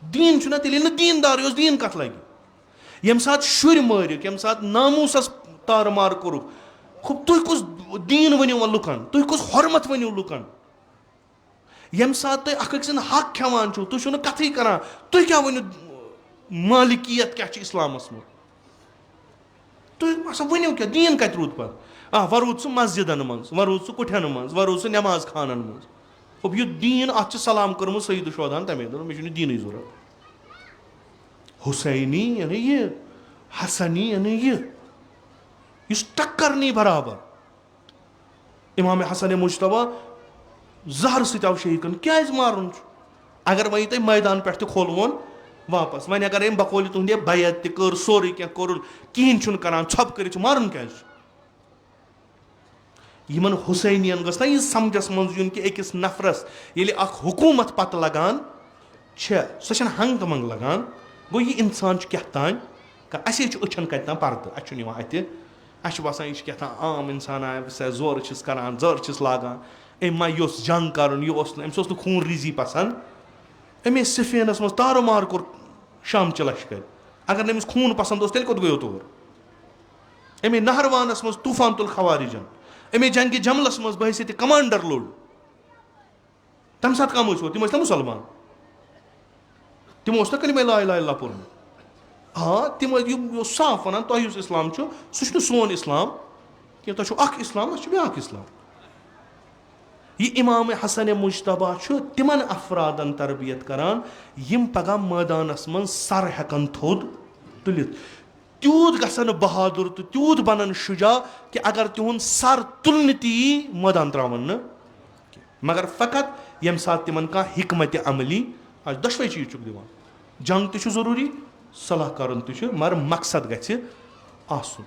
Speaker 1: दीन ना तेल दीनदार दीन कत लगे यम सात शुर मारिक यम सात नामूसस तार मार कोरुक खूब तुह कुछ दीन वनो लुकन तुह कुछ हरमत वनो लुकन यम सात तुह अख सिंद हक खेवान तुह कथी करान तुह क्या वनो मालिकियत क्या इस्लामस में तुह वनो क्या दीन कत रूद पे वह रूद सह मस्जिदन मज वह रूद सह कुठन मज वह रूद सह नमाज खानन मज अब यह दीन अत सलाम कर्मुत सईद शुहदान तमे दोन मे दीन जरूरत हुसैनी यानी यह हसनी यानी यह टक्कर नहीं बराबर इमाम हसन मुश्तबा जहर सह शहीद क्या मारुन अगर वह तुम मैदान पे खोलवन वापस वन अगर अम बकौल तुंदे बैत कर सोरे क्या कोर कहें करान छप कर मारुन क्या यमन हुसैनियन गस ना यह समझस मज युन कि अकिस नफरस ये हुकूमत पत लगान सह हंग मंग लगान गो यह इंसान क्या तान असे अचन कत पर्द अत अस बसान यह क्या आम इंसान आया जोर करान जर लागान अम मा जंग कर अम्स खून रीजी पसंद अमे सिफेनस मज तारो मार कोर शाम च लश्कर अगर नमिस खून पसंद तेल कोत गयो तोर अमे नहरवानस मज तूफान तुल खवारिजन अमे जंग जमलस मज बहसीत कमांडर लोड तम सात कम तिम ना मुसलमान तिमो ना कलिमा ला इलाहा इल्लल्लाह पोर्मुत हाँ तिम साफ वन तुम इस्लाम सह सोन इस्लाम कि तुम इस्लाम ब्या इस्लाम यह इमाम हसन मुश्तबा तिमन अफरादन तरबियत करान यम पगह मैदानस मन सर हेकन थोद तुलित तूत गसन बहादुर तो तूत बनन शुजा कि अगर तिहुन सर तुलन ती मैदान त्रावन न मगर फ़कत यम सात तिमन का हिकमत अमली आज दशवे चीज दिवान जंग तो जरूरी सलाह करन तो मगर मकसद गि आसुन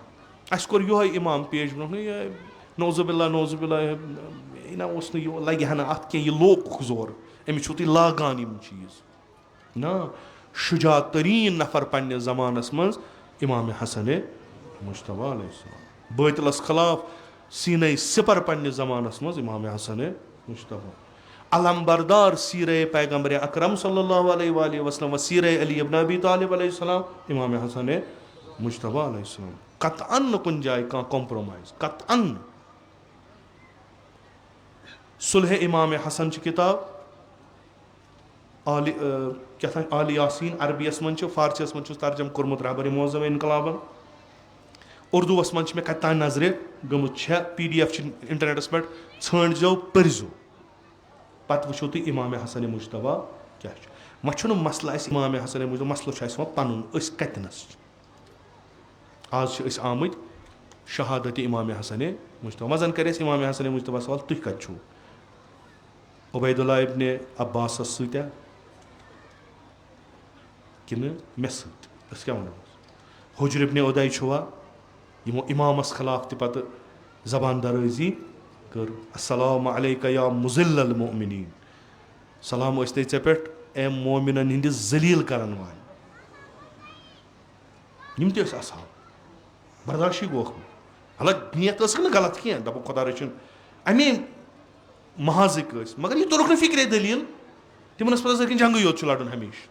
Speaker 1: अस कोर योह इमाम पेश ब्रोह नौजुबिल्ला ना लगे हना अत क्या यह लोक जोर अमिस तुम लागान यम चीज ना शुजा तरीन नफर पन्ने ज़मानस मज इमाम हसन मुश्तबा अलैहिस्सलाम बातिलस खिलाफ सीने सिपर पन्ने ज़मानस मज इमाम हसन मुश्तबा अलम बरदार सीर पैगम्बर अकरम सल्लल्लाहु अलैहि वसल्लम व सीर अली इब्न अबी तालिब अलैहिस्सलाम इमाम हसन मुश्तबा अलैहिस्सलाम कतअन कुन जाए का कॉम्प्रोमाइज कतअन सुलह इमाम हसन किताब आली क्या आली यासीन अरबियस मन फारसियस मन तर्जम कोर्मुत रहबर मोज़म इनकलाबन उर्दूस मन मे कत नजर गमुत PDF इंटरनेटस पे छो पर्जो पत् वो तुम इमाम हसन मुश्तबा क्या वो मसल इमाम हसन मुश्तबा मसल पुन कतनस आज आमत शहादत इमाम हसन मुश्तबा वजन कर इमाम हसन मुश्तबा सवाल तुम कत छो उबैदुल्लाह इब्न अब्बास सत्या कि मे क्या वो हुज्र इब्न उदै छुआ यमो इमामस खिलाफ पे जबान दराजी कर अस्सलामु अलैका या मुज़िल्लल मुमिनीन सलाम थे ऐ पे ए मोमिनन हिंद जलील करन वाल यम ते असहाब बर्दाश्त गोख हालांकि नियत गलत कह दप खुदा रचन अमे महाजिक मगर यह तुरुक फिक्रे दलील तिमन पे जंग योत लड़न हमेशा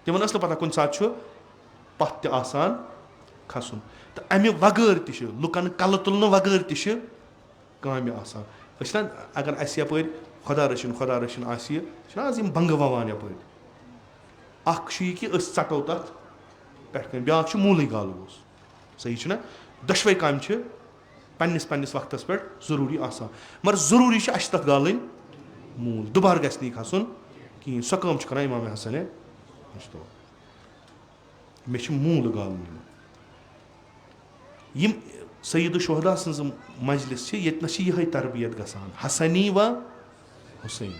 Speaker 1: तिमन पता कुन सात पत आसान खसन तो अमे वगैर तह लुकन कल तुलन वगैर तह आसान अगर अस यप खुदा रचन आज बंग ववान यप कि षटो तथ पे ब्या मूल गाल सही ना दशवे काम पन्निस पन्निस वक्तस पे जरूरी आसान मगर जरूरी अस तथ गाल मूल दुबार गस नी खसन कहें सो कम कर इमाम हसन मे मूल गाल यम सईद शुहदा सज मजलिस ये तरबियत गसान हसनी व हुसैन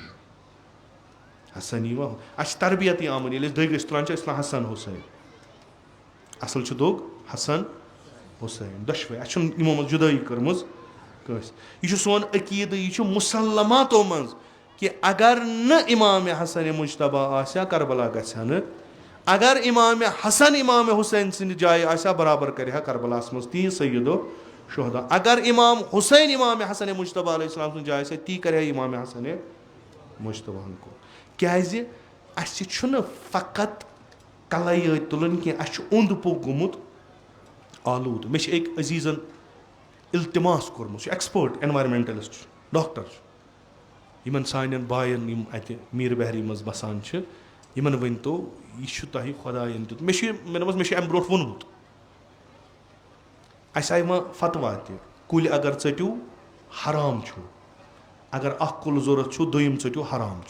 Speaker 1: हसनी व अस तरबियत आमन ये दग तुरान हसन हुसैन असल दोग हसन हुसैन दशवे अमो मज जुदाई कर्म यह सोन अकीद यह मुसलमातो मज कि अगर न इमाम हसन मुजतबा आसा करबला गन अगर इमाम हसन इमाम हुसैन सिंद जाय आसा बराबर कर करबलास मज ती सईदो शुहदा अगर इमाम हुसैन इमाम हसन मुजतबा अलैहिस्सलाम सिंद जाय ती कर इमाम हसन मुजतबा को क्या फ़कत कल तुलन कह ओंद पोक गुमुत आलूद मे एक Azizan इल्तिमास कोर्मुत expert environmentalist doctor Yemen सान बायन अत मीर बहरी मज बसान यमन वन तो यह तुह खुदायन दित मे अम ब्रो वोनमुत अस आय फतवा कुल अगर षट्यू हराम अगर कुल जरूरत दोयम षट्यू हराम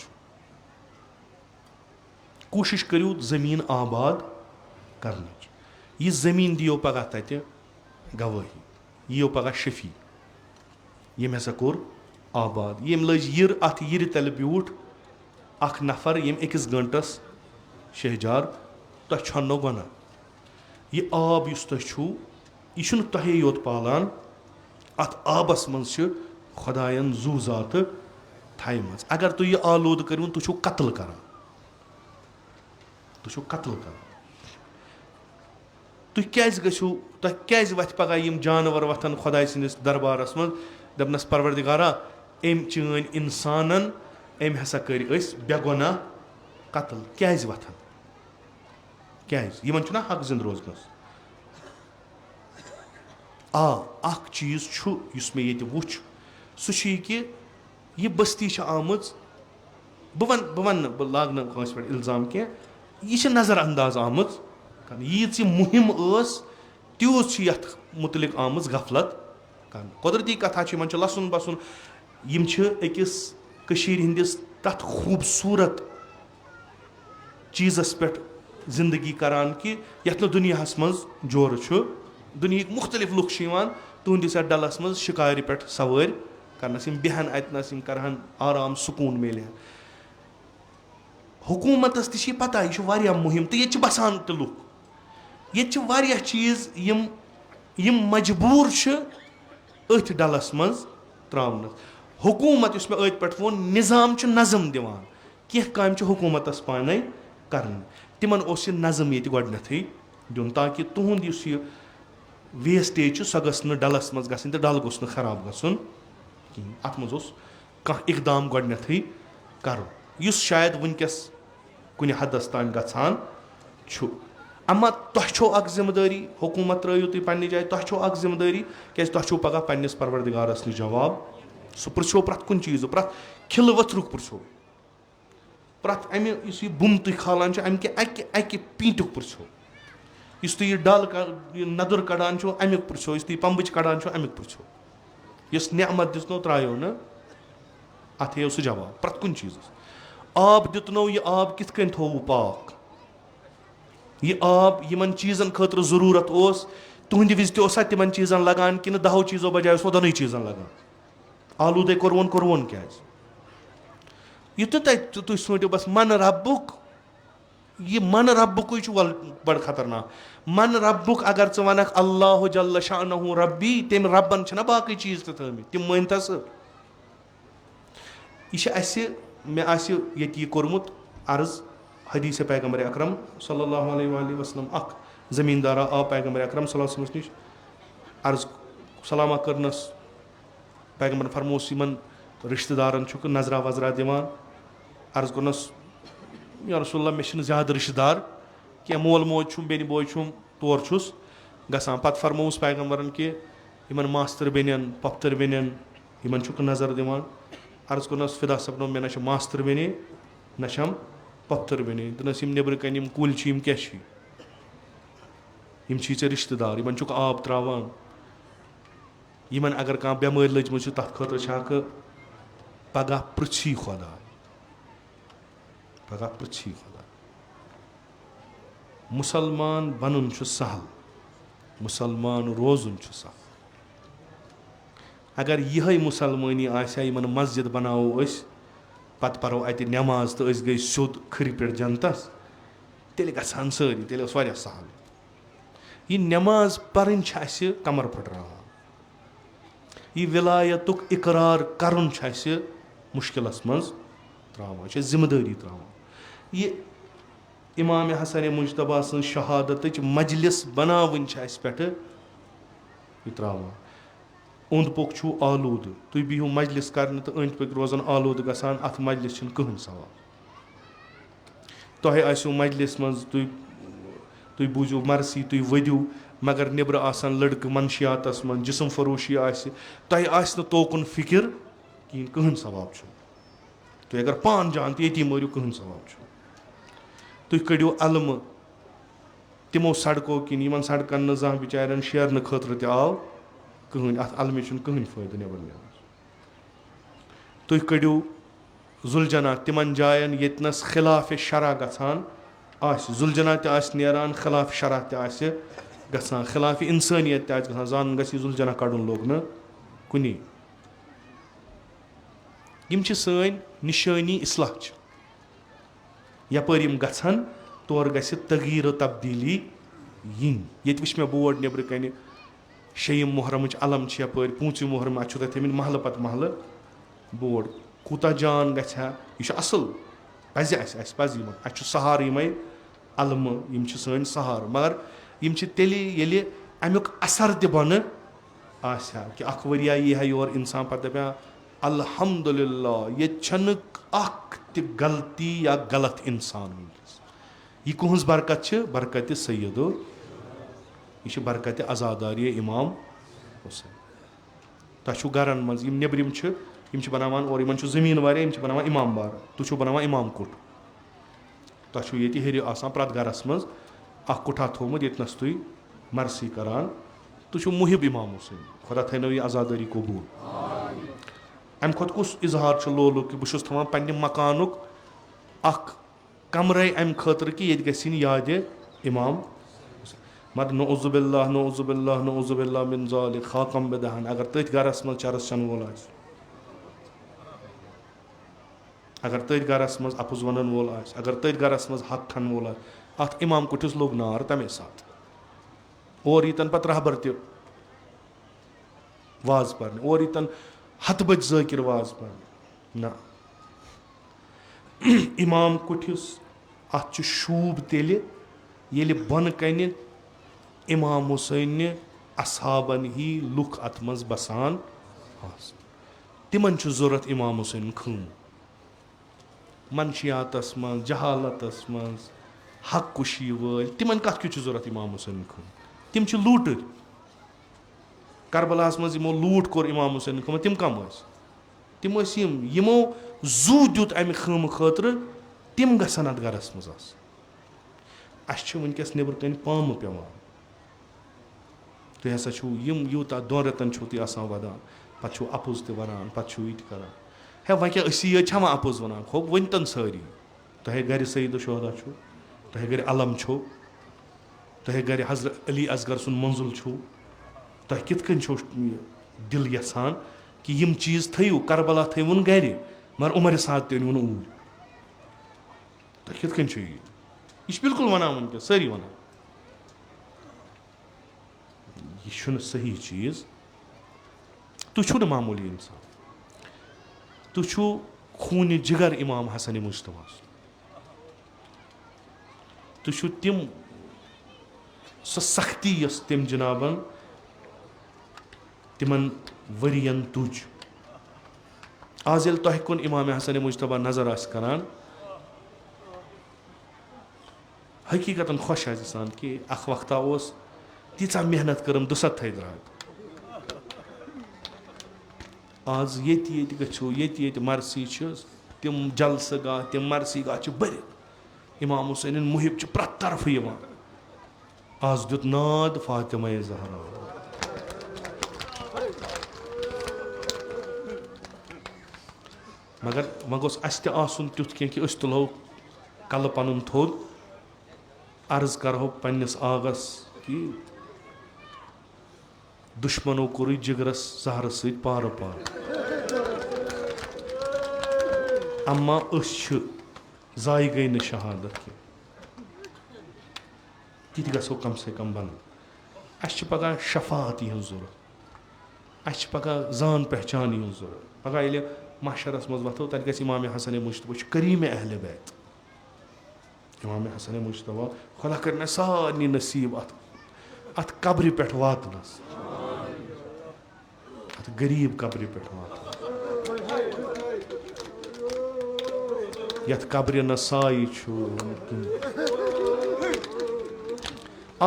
Speaker 1: कोशिश करू जमीन आबाद कर यह जमीन दियो पगह तत गवाही यो पगह शफी यम हसा कोर आबाद यम लज यिर अत यिर तल ब्यूठ अख नफर यम अकिस गंटस शहजार तह छनो गुना यह आब युस तुह यह तुहे योत पालान अत आबस मज खुदायन जू जात थम अगर तुह यह आलूद कर तुह कत्ल कर तुह क्या गो तुह क्या वथ पगह यम जानवर वथन खुदा सस दरबारस मज दपनस परवरदिगारा अम चन इंसानन अम हसा कर बेगुनाह कत्ल क्या वथन क्या हक जिंद रोजनस अख चीज मे ये वुच सह कि यह बस्ती आमज बह लाग पे इल्जाम कह यह नजर अंदाज आमज यीच मुहिम तूत मुतलिक आमज गफलत कर कुदरती कथा लसन बसन यम अकिस हंदिस तथ खूबसूरत चीज़स पे जिंदगी करान कि यथ दुनिया मज जोर दुनिया मुख्तलिफ लुक तुहंदिस डलस मज शिकार पे सवार करनस बेहन अतनस करहन आराम सुकून मिले हुकूमतस ती पता यह मुहिम तो ये बसान तो लुक ये चीज़ यम मजबूर अथ डलस मज त्रावन हुकूमत मे अत पे वो निज़ाम नज़म दिवान कह काम हुकूमतस पाने कर तिमन नज़म ये गथई दिन ताकि तुहद वेस्टेज सह गस डलस मज गई तो डल गोस खराब गन कहें अत मज कह इकदाम गथई कर शायद वनकस कुन हदस तान गछान अमा तुह जिम्मेदारी हुकूमत त्रो तुम पे जाए तुह जिम्मेदारी क्या तुह पगह पन्निस परवरदिगारस नश जवाब सो पृछो प्रथ कुन चीज़ प्रथ खिल वथरुक पृछो प्रथ अमि इस बुम तुम खालान अमि अकि पींटुक पृछो इस तुम डल नदुर कड़ान अमुक पृछो इस तुम पम्बच कड़ान अमुक पृछो इस नेमत दिसनो त्रायो न अत हेव सह जवाब प्रथ कुन चीज़ आब दितनो यह आब कित कन थो पाक यह आब यमन चीज़न खतर जरूरत ओस तुहंद विज तोसा तिमन चीज़न लगान कि 10 चीज़ों बजाय दोनों चीज़न लगान आलूदे कोरवन क्या युत तुम सोचो बस मन रब्बुक यह मन रब्बुक वल बड़ खतरनाक मन रब्बुक अगर च वनक अल्लाह जल्ल शानहु रब्बी तम रब्बन छना बाकी चीज़ ते थमित तिम मानतस यह मे ये कोर्मुत अर्ज हदीस पैगम्बर अकरम सल्लल्लाहु अलैहि वसल्लम अख ज़मींदारा आ पैगम्बर अकरम सल्लल्लाहु अलैहि वसल्लम निश अर्ज सलामा करनस पैगम्बर फरमोस यमन रिश्तेदारन नजरा वजरा दिवान अर्ज करनस या रसूलल्लाह मे ज़्यादा रिश्तेदार क्या मोल मोज बेन बोय तौर छुस गसान पत फरमोस पैगम्बरन कि यमन मास्तर बेन पफ्तर बेन यमन नजर दिवान अर्ज करनस फिदा सपनो मे ना मास्तर बेने ना पफ्तर बेने दनस नबर कन कुल क्या चे रिश्तेदार यमन आब त्रावान यमन अगर कह बेमार लजम तथ खतर पगह पृछी खुदा पगह पृछी खुदा मुसलमान बनन सहल मुसलमान रोजुन सहल अगर यह मुसलमानी आसा यमन मस्जिद बनाओ पत परो अत नमाज तो गई सोद खरी पे जनतस तेल गसान सारी तेल सहल यह नमाज पर्न कमर फटरान यह विलायतुक इकरार करन मुश्किलस मज त्रावान जिम्मेदारी त्रावान यह इमाम हसन मुजतबा सं शहादत मजलिस बनावन पे त्रावान ओंद पोक आलूद तुम बिहू मजलिस कर तो अंद पक रोजान आलूद गसान अत मजलिस कहन सवाल तह आसो मजलिस मज तुम बूझो मरसी तुम वदियो मगर निबर आसान लड़क मनशियातस मन जिसम फरोशी तह तोकुन फिक्र कहीं कहन सवाब तुम अगर पान जान तो ये मरू कहन सवाब तुम कड़ो अलम तिमो सड़कों किन इन सड़कन ना बिचार शेरन खतर तव कहन अत अलमे कहन फायद नबर नीन तुम कड़ो जुलजना तिमन जायन यतनस खिलाफ शरा गसान जुलजना तान खिलाफ शरा गसान खिलाफ इंसानियत गसान जान जुलजना कड़न लोग न कुनी सन निशानी इस्लाह यपर गसान तौर गि तगीर तब्दीली इन ये वुच मे बोर्ड नबर कन 6 मुहर्रम अलम यपर 5 मुहर्रम अत थमित महल पत महल बोर्ड कूता जान गया यह असल पज सहार यम अलम सन सहार मगर तेल अमुक असर तन कि अख वरिया यह योर इंसान पे दपा अल्हम्दुलिल्लाह ये गलती या गलत इंसान यह कहज बरकत सैयदो यह बरकत अजादारी इमाम हुसैन तह गरन मज नबरम बनावान और इन जमीन वारिया बनावान इमाम बार तुम बनावान इमाम कुट तह ये हेर आसान प्रत गरस मज कुठा थोमुत यतनस तुम मरसी करान तुम मुहिब इमाम हुसैन खुदा थो यह आजादारी कबूल अम खुद कुछ इजहार लोलु कि बहुत थवान पन्ने मकानुक कमरे अम खतर कि ये गसिन याद इमाम मत नौजुबिल्लाह मिन ज़ालिक खाकम बेदहन अगर तथ गरस मज चरस चन वोल अगर तथ गरस मज अपुज वन वोल अगर तथ गरस मज हक खन वोल अत इमाम कुटिस लोग नार तमे साथ और यतन पत रहबर त वाज पर और यतन हत बज ज़ाकिर वाज पर ना इमाम कुटिस अत शूब तेल ये बन कन इमाम हुसैन असहाबन ही लुक अत मज बसान तिमन जरूरत इमाम हुसैन खून मनशियातस मज जहालतस मज हक कुशी वल तिमन कत जरूरत इमाम हुसैन खून तिम लूटर करबलास मज यमो लूट कोर इमाम हुसैन खून तिम कम تِم ٲسۍ یِمو زوٗ دیُت اَمہِ خٲمہٕ خٲطرٕ تِم گژھن اَتھ گرَس منٛز آسٕنۍ. اَسہِ چھِ وٕنکیٚس نیٚبرٕ کَنۍ پامہٕ پیٚوان. تُہۍ ہسا چھِو یوٗتاہ 2 رٮ۪تن چھِو تُہۍ آسان وَدان, پَتہٕ چھِو اَپُز تہِ وَنان, پَتہٕ چھِو یہِ تہِ کران. ہے وۄنۍ کیٛاہ أسی یٲتۍ چھا وۄنۍ اَپُز وَنان؟ کھوٚب ؤنۍتَن سٲری. تۄہے گرِ سعید الشہدا چھُو, تۄہے گرِ علم چھُو, تۄہے گرِ حضرت علی اصغر سُنٛد منزل چھُو. تۄہہِ کِتھ کٔنۍ چھُو دِل یَژھان کہِ یِم چیٖز تھٲیِو؟ کربلا تھٲیوُن گرِ مگر عمر سعد تہِ أنۍوُن اوٗرۍ. تۄہہِ کِتھ کٔنۍ چھُو یہِ چھُ بِلکُل وَنان وٕنکیٚس سٲری وَنان. یہِ چھُنہٕ صحیح چیٖز. تُہۍ چھِو نہٕ معموٗلی اِنسان, تُہۍ چھِو خوٗنہِ جِگر اِمام حسن مُجتبیٰ. تُہۍ چھِو تِم سۄ سختی یۄس تٔمۍ جِنابن تِمن ؤرین تُج. آز ییٚلہِ تۄہہِ کُن اِمام حسن مُجتبیٰ نظر آسہِ کران, حقیٖقتن خۄش آسہِ گژھان کہِ اکھ وقتا اوس تیٖژاہ محنت کٔرٕم 200 درٛاے. آز ییٚتہِ گٔژھِو, ییٚتہِ مرثی چھِ, تِم جلسہٕ گاہ, تِم مرثی گاہ چھِ بٔرِتھ. اِمام حُسینٕنۍ مُحِب چھِ پرٛٮ۪تھ طرفہٕ یِوان. آز دیُت ناد فاطمہ زہرا. مگر وۄنۍ گوٚژھ اَسہِ تہِ آسُن تیُتھ کینٛہہ کہِ أسۍ تُلہو کلہٕ پنُن تھوٚد, عرض کرہو پننِس آغس کہِ دُشمنو کوٚرُے جِگرس زہرٕ سۭتۍ پارٕ پارٕ. اما أسۍ چھِ زایہِ گٔے نہٕ شہادت کینٛہہ. تِتہِ گژھو کم سے کم بنُن. اَسہِ چھِ پگاہ شفاعت یِہٕنٛز ضوٚرتھ, اَسہِ چھِ پگاہ زان پہچان یِہٕنٛز ضوٚرتھ. پگاہ ییٚلہِ محشرس منٛز وۄتھو تتہِ گژھِ اِمام حسن مُجتبیٰ چھُ کریٖم اہلِ بیت. اِمام حسن مُجتبیٰ خۄدا کٔرِنۍ اَسہِ سارنٕے نصیٖب اَتھ قبرِ پٮ۪ٹھ واتنس, اَتھ غریٖب قبرِ پٮ۪ٹھ واتنس, یَتھ قبرِ نہٕ سایہِ چھُ.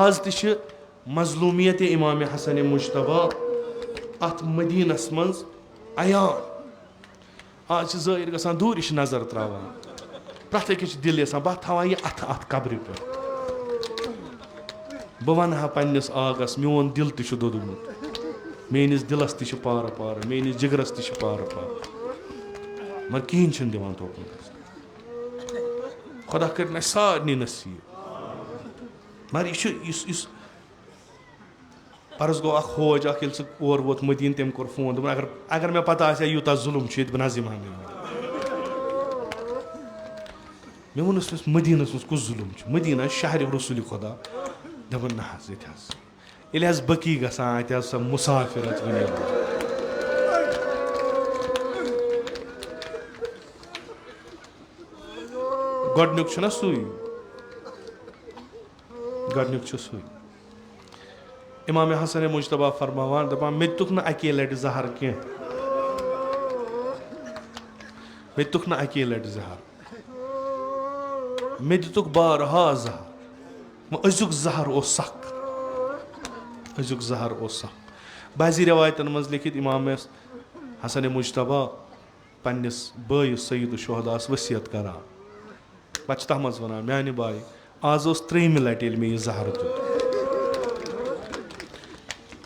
Speaker 1: آز تہِ چھِ مظلوٗمیت اِمام حسن مُجتبیٰ اَتھ مدیٖنس منٛز عیان. آز چھِ زٲیِر گژھان دوٗرِ چھِ نظر تراوان, پرٛٮ۪تھ أکِس چھِ دِل یژھان بہٕ تھاوہا یہِ اَتھٕ قبرِ پٮ۪ٹھ. بہٕ وَنہٕ ہا پننِس آغس میون دِل تہِ چھُ دوٚدمُت, میٲنِس دِلس تہِ چھِ پارٕ پارٕ, میٲنِس جِگرس تہِ چھِ پارٕ پارٕ, مگر کِہینۍ چھُنہٕ دِوان توکُن گژھنہٕ. خۄدا کٔرِنۍ اَسہِ سارنٕے نصیٖب. مگر یہِ چھُ یُس پرُس گوٚو اکھ ہوج اکھ, ییٚلہِ سُہ اور ووت مدیٖنہٕ تٔمۍ کوٚر فون, دوٚپُن اگر مےٚ پتہ آسہِ ہا یوٗتاہ ظُلُم چھُ ییٚتہِ بہٕ نہٕ حظ یِمہٕ ہا. مےٚ ووٚنُس تٔمِس مدیٖنس منٛز کُس ظُلُم چھُ؟ مدیٖنہ شہرِ رسوٗلِ خۄدا. دوٚپُن نہ حظ ییٚتہِ حظ ییٚلہِ حظ بٔکی گژھان اَتہِ حظ سۄ مُسافِر حظ ؤنِو. گۄڈنیُک چھُنہ سُے, گۄڈنیُک چھُ سُے. اِمام حسن مُجتبیٰ فرماوان, دَپان مےٚ دِتُکھ نہٕ اَکے لٹہِ زہر کینٛہہ, مےٚ دِتُکھ نہٕ اَکے لٹہِ زہر, مےٚ دِتُکھ بارہا زہر. أزیُک زہر اوس سخ, أزیُک زہر اوس سخ. بعضی رٮ۪وایتن منٛز لیکھِتھ اِمام حسن مُجتبیٰ پننِس بٲیِس سعید الشہداہس ؤصیت کران, پتہٕ چھِ تتھ منٛز ونان میانہِ بایہِ آز اوس 3مہِ لٹہِ ییٚلہِ مےٚ یہِ زہر دیُت.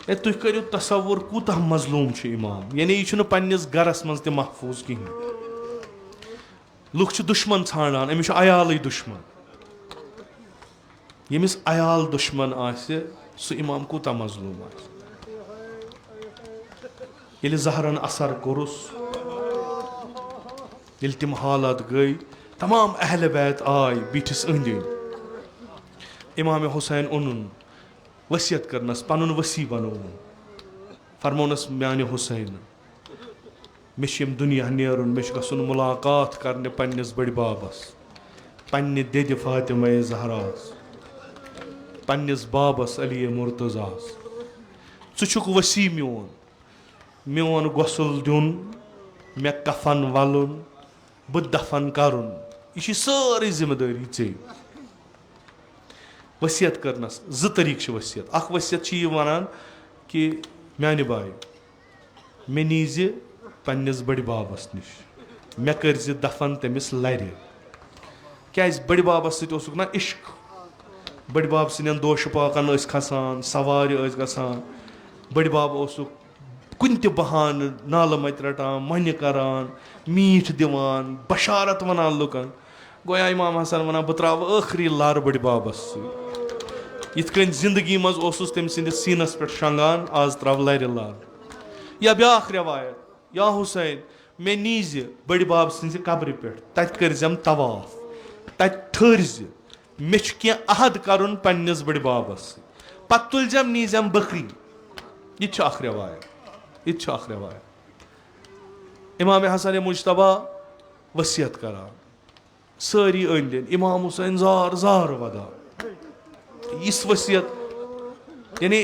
Speaker 1: ہے تُہۍ کٔرِو تصوُر کوٗتاہ مظلوٗم چھُ اِمام, یعنی یہِ چھُنہٕ پننِس گرس منٛز تہِ محفوٗظ کِہینۍ. لُکھ چھِ دُشمن ژھانڈان, أمِس چھُ عیالٕے دُشمن. ییٚمِس عیال دُشمن آسہِ سُہ اِمام کوٗتاہ مظلوٗم آسہِ. ییٚلہِ زہرن اثر کوٚرُس, ییٚلہِ تِم حالات گٔے, تمام اہلِ بیت آے بیٖٹھِس أنٛدۍ أنٛدۍ. اِمام حُسین اوٚنُن, ؤصیت کٔرنس, پنُن ؤسی بنووُن, فرمونس میانہِ حُسین مےٚ چھُ ییٚمہِ دُنیا نیرُن, مےٚ چھُ گژھُن مُلاقات کرنہِ پننِس بٔڑِ بابس, پننہِ دٮ۪دِ فاطمہ زہراہس, پننِس بابس علی مرتضیٰ. ژٕ چھُکھ ؤسی میون, میون غۄسُل دیُن, مےٚ کفن ولُن, بہٕ دفن کرُن, یہِ چھِ سٲرٕے ذِمہٕ دٲری ژےٚ. ؤصیت کٔرنس 2 طریٖقہٕ چھِ ؤصیت. اکھ ؤصیت چھِ یہِ ونان کہِ میانہِ بایہِ مےٚ نیٖزِ पन्निस बड़ बाबस निश मे कर दफन तमिस लर क्या बड़ बाबस सत ना इश्क बड़ बाब सन दोश पाकन खसान सवार गसान बड़ बाब कुन त बहान नाल मत रटान मन करान मीठ दिवान बशारत वनान लुकन गोया इमाम हसन वनान बह त्राव आखरी लार बड़ बाबस यिथ कन जिंदगी मज तम सिंदिस सीनस पे शंगान आज त्राव लर लार या ब्याख रवायत या हुसैन मे नीज बड़ बाब सिंज कब्र पे तत करजम तवाफ तत ठहरज मे अहद करन पन्निस बड़ बाबस पत तुलजम नीजम बकरी यह अख रवायत यह अख रवायत इमाम हसन मुजतबा वसीयत करान सारी अंदन इमाम हुसैन जार जार वदान इस वसीयत यानी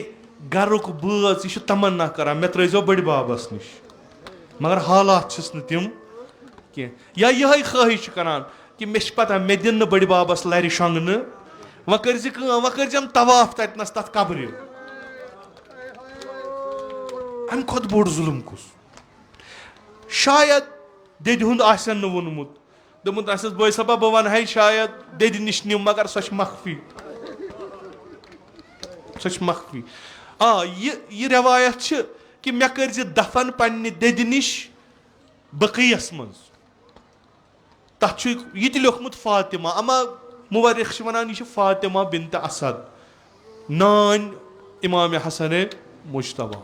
Speaker 1: गरुक बज यह तमन्ना करान मे त्रजो बड़ बाबस निश मगर हालात छस न तिम कह या यह ख्वाहिश करान कि मे पता मे दिन बड़ बाबस लर शंगन व करजम तवाफ ततनस तथ कब्र अम खुद बोड़ जुल्म कुस शायद दद हुंद आसन न वोनमुत दोमुत आसस बोय सबा बह वन है शायद दद निश निम मगर सच मख्फी ये रवायत कि मे कर दफन पन्ने दद निश बकीयस मज तथ यह लिखमुत फातिमा अमा मुवर्रिख वनान यह फातिमा बिनत असद नान इमाम हसन मुजतबा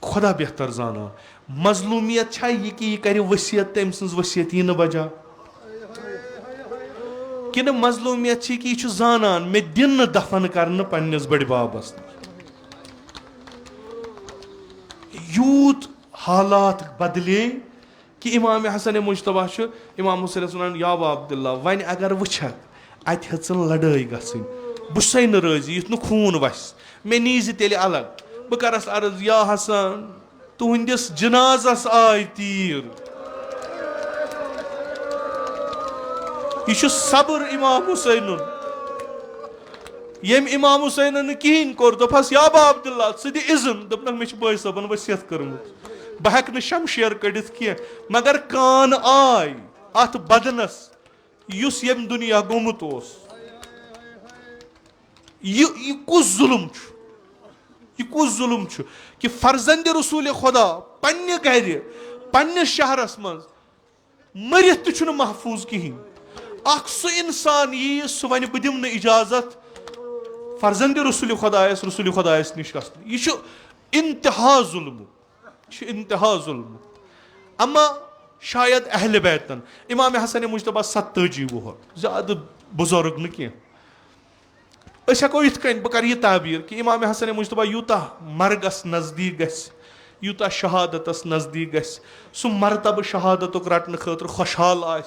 Speaker 1: खुदा बेहतर जाना मजलूमियत यह कि यह कर वसीयत तम सज वसीयत यह बजा कि मजलूमियत कि यह जानान मे दिन दफन कर पन्निस बड़ बाबस यूत हालात बदले कि इमाम हसन मुजतबा इमाम हुसैन वन या अब्दुल्ला वन अगर वुछक अत हेचन लड़ाई गई बुसै न राजी युथ न खून वस मे नीज तेल अलग बह करस अर्ज या हसन तुहंदिस जनाजस आय तीर यह सब्र इमाम हुसैन यम इमाम हुसैन कहें कोर दोपस या अब्दुल्ला द इज़न दोपन मे बॉय सबन वसीयत कर्मुत बह हेक शमशेर कड़ित कह मगर कान आय अत बदनस युस यम दुनिया गोमुत यह कुस जुल्म कि फर्जंद रसूल खुदा पन्ने घर पन्ने शहरस मज मरित तुम महफूज कहें सह इंसान यी सह वन बह दिम इजाजत फर्जंद रसूल खुदायस निश गसन यह इंतहा जुल्म अमा शायद अहल बैतन इमाम हसन मुजतबा 47 वुहर ज्यादा बुजुर्ग न कह हेको इत बह कर यह ताबीर कि इमाम हसन मुजतबा यूता मरगस नजदीक यूता शहादतस नजदीक सह मरतब शहादत रटन खतर खुशहाल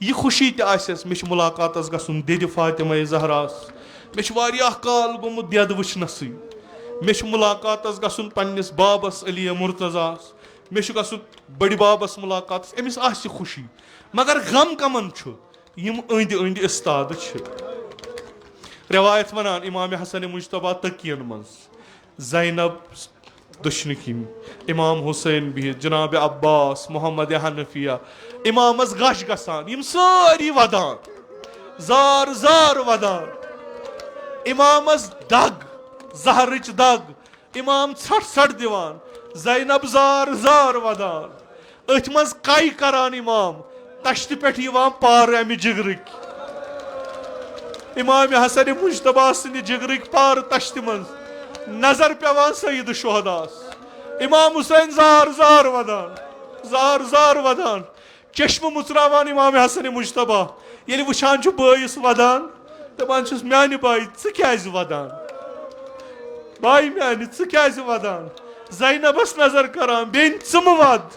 Speaker 1: यह खुशी तस मे मुलाकात गसन दद फातिमा जहरास मे काल गोमुत दद वुचनस मे मुलाकात गसन पन्निस बाबस अली मुर्तजास मे गसन बड़ बाबस मुलाकात अमिस आसि खुशी मगर गम कमन यम अंद अंद इस्ताद रवायत वनान इमाम हसन मुजतबा तकियन मज ज़ैनब दुश्न किम इमाम हुसैन बिहित जनाब अब्बास मोहम्मद हनफिया इमामस गश गसान यम सारी वदान जार जार वदान इमामस दग जहरच दग इमाम छट छट दिवान ज़ैनब जार जार वदान अथ मज काई करान इमाम तश्त पे पार अमि जिगरिक इमाम हसन मुजतबा सिंद जिगरिक पार तश्त मज नजर पेवान सईद शुहदास इमाम हुसैन जार जार वदान चश्म मुचरावान इमाम हसन मुजतबा ये वुचान बाईस वदान दपान म्यान बाई क्या वदान बाई म्यान क्या वदान ज़ैनबस नजर करान बेन चम वद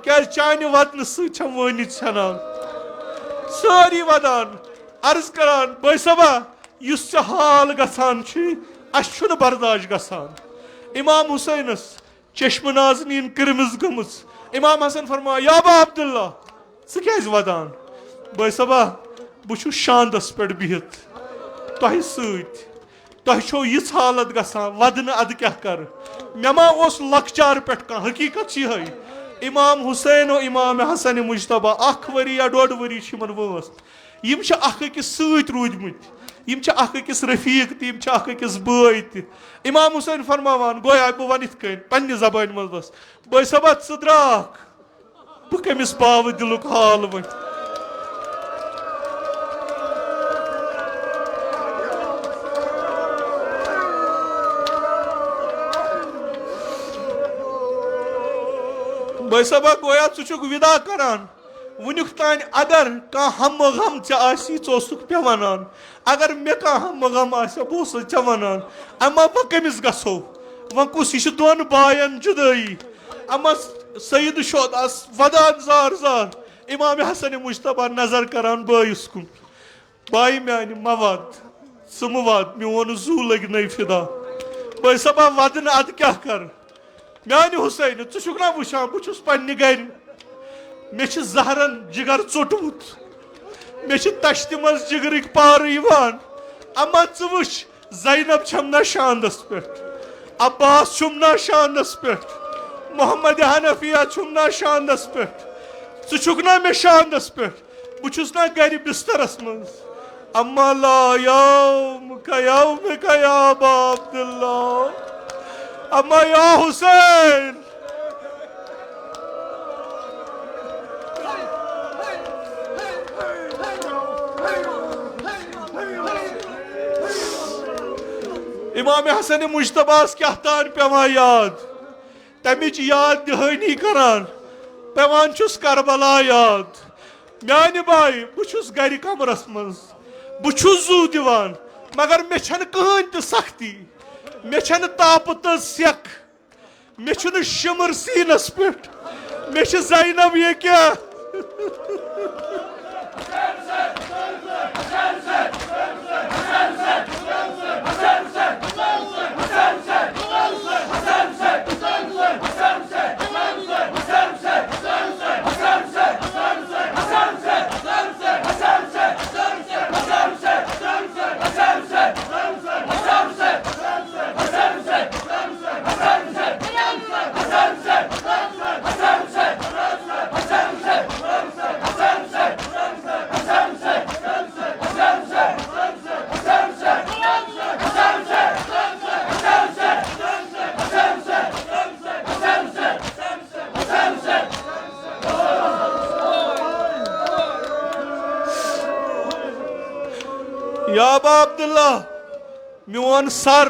Speaker 1: क्या चान वदन सम वनित छनान सारी वदान अर्ज करान बाई सबा युस हाल गसान अस बर्दाश्त गसान इमाम हुसैनस चश्म नाजनीन किरमिज गमुस इमाम हसन फरमा या अब्दुल्ला क्या वदान बाई सबा बह शांदस पे बिहित तह
Speaker 2: तुम ये हालत गा वदन अद क्या कर मे मा लकचार पे हकीकत यह इमाम हुसैन और इमाम हसन मुजतबा 1 वरी या 1.5 वरी वस यम अकिस सूदमुत अकिस रफीक तकिस बय इमाम हुसैन फरमान गोया बह वन इत पे जबान मज बस बह सबा च द्राक बह कमिस पाव दिलुक हाल वन बह सबा गोया चुक विदा करान वुनुक तान अगर कह हम गम चे पे वनान अगर मे कह हम गम बह चे वनान अमा वह कमिस गो वह कुस यह दोन बायन जुदाई अमा सईद शोदास वदान जार जार इमाम हसन मुजतबा नजर करान बायस कुन बाई मान मवद मवद मोन जू लग नई फिदा बह सबा वदन अद क्या कर मान हुसैन चुक ना वुचान बहुत पे गर मे जहरन जिगर चोटमुत मे तश्त मज जिगरिक पार अमा वुच ज़ैनब छम ना शानदस पे अब्बास छुम ना शानदस पे मोहम्मद हनफिया छुम ना शानदस पे चुक ना मे शानदस पे बहुस ना गर बिस्तरस मज अम्मा ला यौम का या अबा अब्दुल्ला अम्मा या हुसैन इमाम हसन मुजतबास क्या तान पेवान याद तमिच याद दहानी करान पेवान छुस करबला याद मान बाई बहुस गर कमरस मज बहुस जू दिवान मगर मे कहन त सख्ती मे ताप तो सेक मे शिमर सीनस पे मे ज़ैनब ये क्या या अबा अब्दुल्ला मोन सर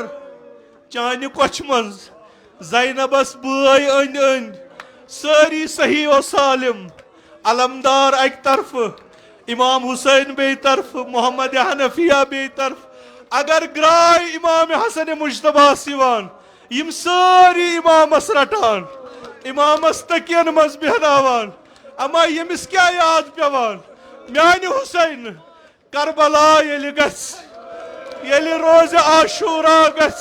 Speaker 2: चान कोच मज ज़ैनबस बय अंद अंद सारी सही व सालिम अलमदार अक तरफ इमाम हुसैन बे तरफ मोहम्मद हनफिया बे तरफ अगर ग्राय इमाम हसन मुजतबास यम सारी इमामस रटान इमामस तकियन मज बेहनावान अमा यमिस क्या याद पेवान मान हुसैन करबला ये गस ये रोज आशूरा गस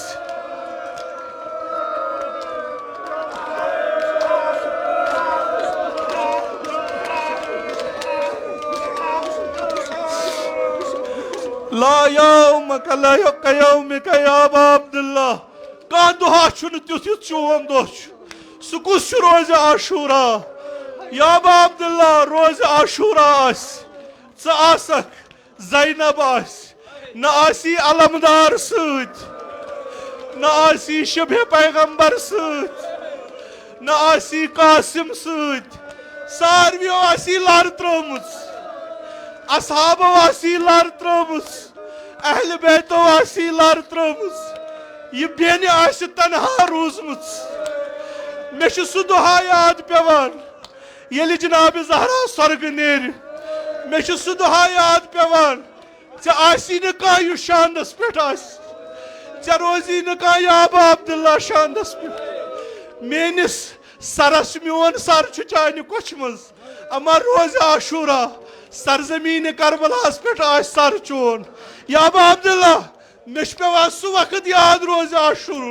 Speaker 2: ला यौमक ला यौमिक या अबा अब्दुल्ला कह दुहा तुथ यु चोन दो सह कुस रोज आशूरा या अबा अब्दुल्ला रोज आशूरा आसक ज़ैनब न आसी अलमदार सूत न आसी शबे पैगंबर सूत न आसी कासिम सूत सारवियों आसी लार त्रोमुत असहाबो आसी लार त्रोमुत अहल बैतो आसी लार त्रोमुत यह बेन आसी तनहा रूजमुत मे सह दुहा याद पेवान येलि जनाब ज़हरा स्वर्ग नेर मे सह दुहा याद पेवान चे आसी न कह यु शानदस पे चे रोजी न कह या अबा अब्दुल्ला शानदस पे मेनिस सरस मोन सर चान कोच मज अमा रोज आशूरा सरजमीन करबलास पे सर चोन या अबा अब्दुल्ला मे पेवान सह वक्त याद रोज आशूर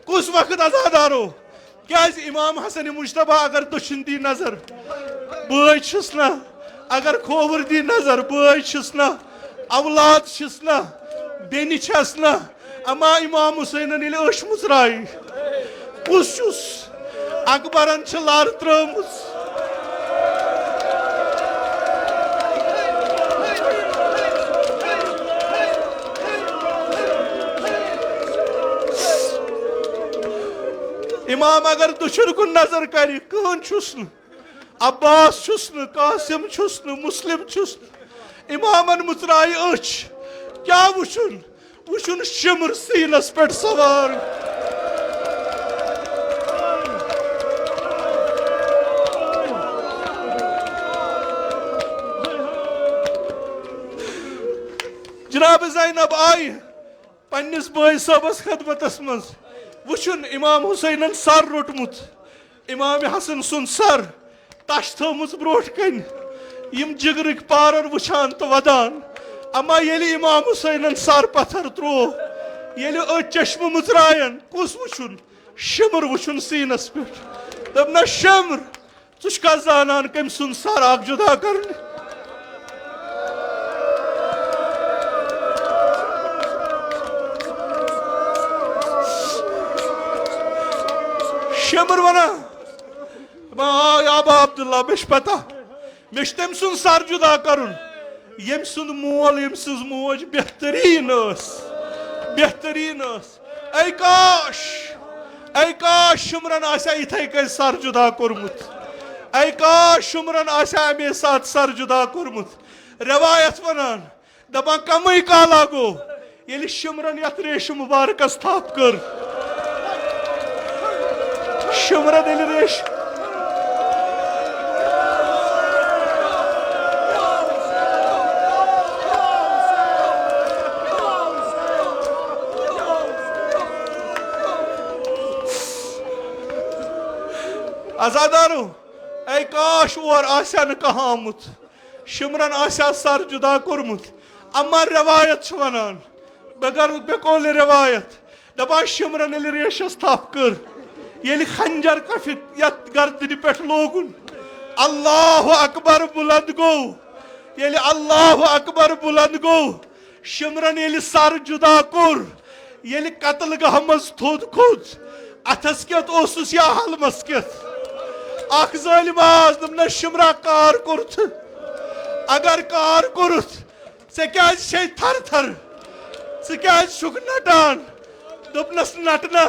Speaker 2: कुस वक्त अजादारो क्या इमाम हसन मुजतबा अगर दुश्मन दी नजर बय छस ना अगर खोवर दी नजर बय छस ना औलाद छस ना बेनि छस ना अमा इमाम हुसैन अश मुजराई कुस अकबरन लार त्रमुस इमाम अगर दुशर कुन नजर कर कहन अब्बास कासिम मुस्लिम इमामन मुचराई अच क्या वुचुन शिमर सीनस पे सवार जनाब ज़ैनब आई पन्निस भाई साहबस खदमतस मज वुचुन इमाम हुसैन सर रोटमुत इमाम हसन सुन सर तश थमुत ब्रोट कन यम जिगरिक पार वुचान तो वदान अमा येली इमाम हुसैन सर पत्थर त्रो येली चश्म मुचरायन कुस वुचुन शिमर वुचुन सीनस पे दपना शिमर तुका जानान कम सुन सर आग जुदा कर शिमर वना आबा अब्दुल्ला मे पता मे तम सुन सर जुदा कर यम सुंद मोल यम सज मोज बेहतरीन ऐ काश शिमरन आसा इथे कन सर जुदा कोरमुत ऐ काश शिमरन आसा अमे साथ सर जुदा कोरमुत रवायत वनान दपान कमई काला गो ये शिमरन यथ रेश मुबारकस थाप कर शिमरन ये रेश आजादारो ऐ काश और आशा न कहामुत शिमरन आशा सर जुदा कोरमुत अम्मा रवायत वनान बगर बेकोल रवायत दपा शिमरन ये रेशस थाप कर ये खंजर कफि यत गर्दन पे लोगुन अल्लाह अकबर बुलंद गो ये अल्लाह अकबर बुलंद गो शिमरन ये सर जुदा कोर ये कतल गह मज थोद खोद अथस केत ओसुस या हलमस केत अख जालिम आज दपना शिमरा कार कोर्थ अगर कार कोर्थ से क्या छे थर थर से क्या छुक नटान दपनस नटना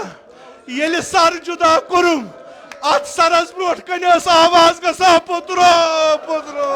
Speaker 2: ये सर जुदा कोरुम अत सरस ब्रोट कन आवाज गसा पुत्रो पुत्रो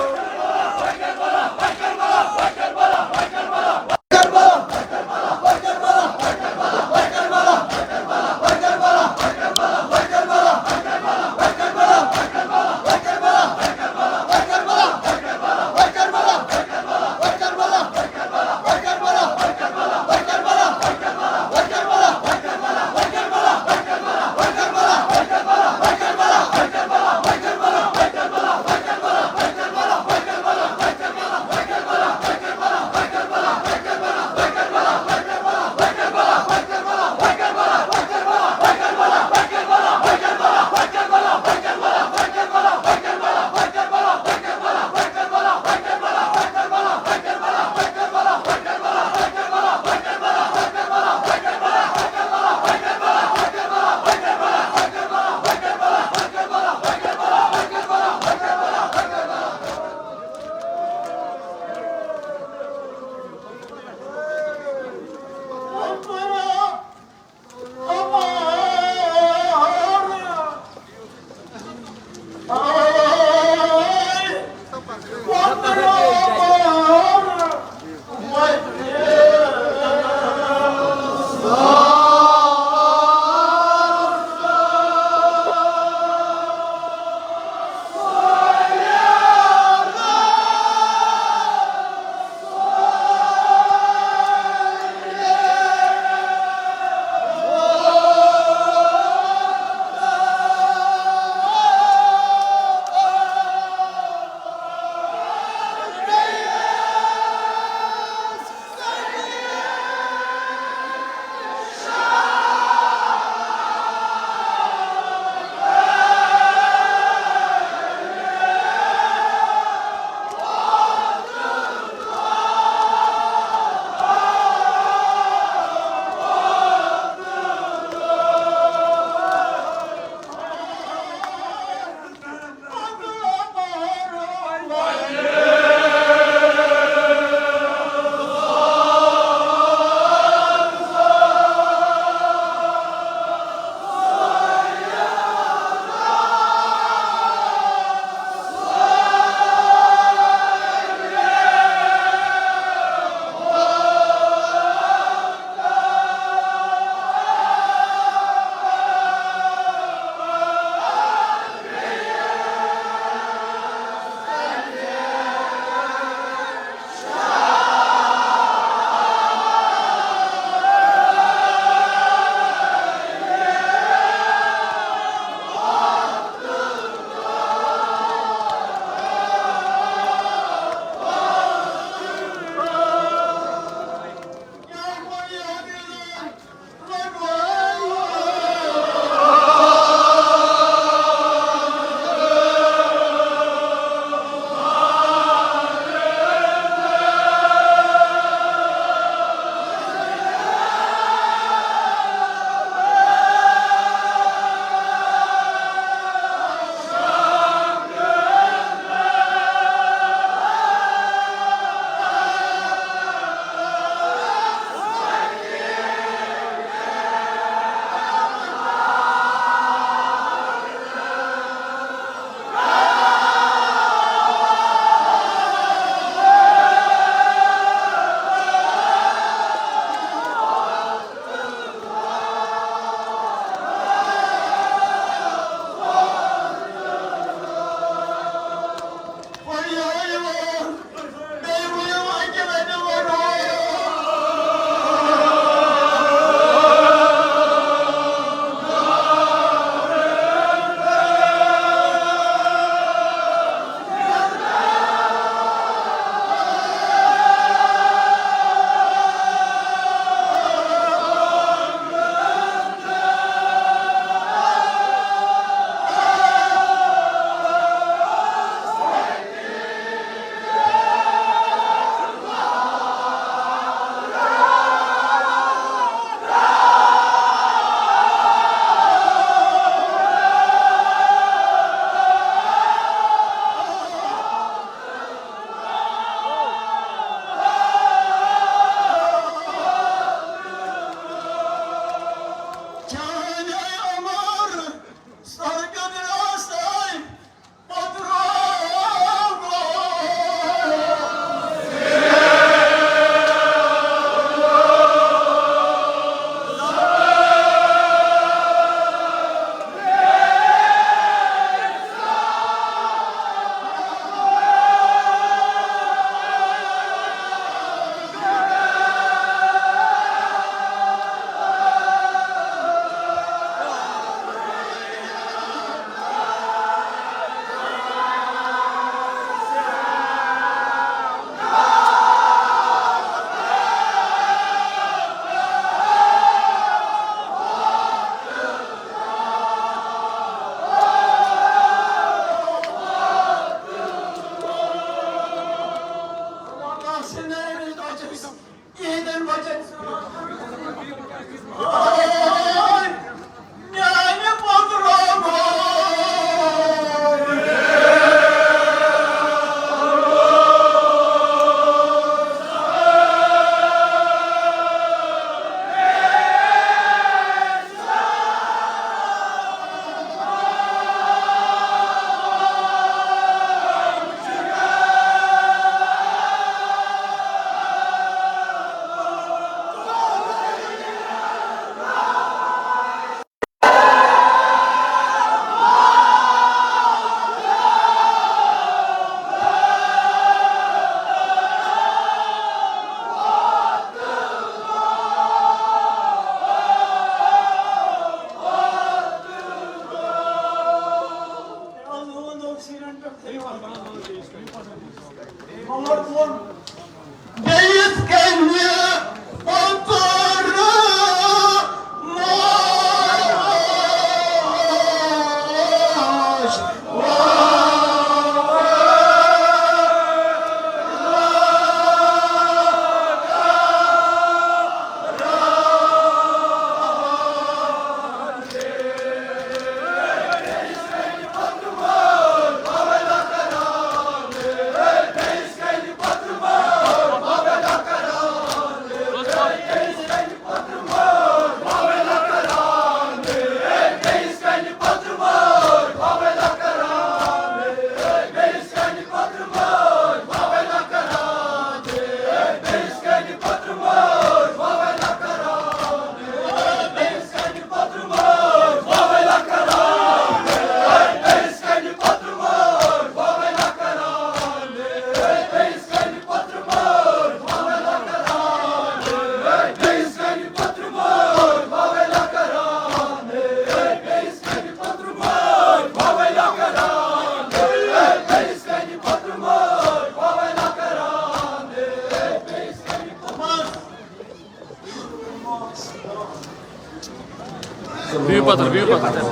Speaker 3: Büyük batır, büyük batır.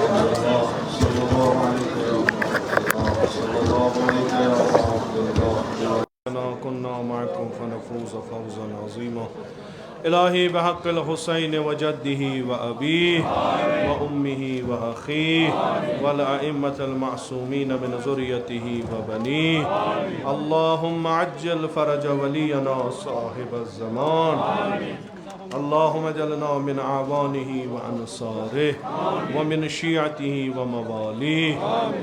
Speaker 1: كنا معكم فنفوز فوزا عظيما إلهي بحق الحسين وجده وأبيه وأمه وأخيه والأئمة المعصومين من ذريته وبنيه اللهم عجل فرج ولينا صاحب الزمان اللهم اجعلنا من أعوانه وأنصاره ومن شيعته ومواليه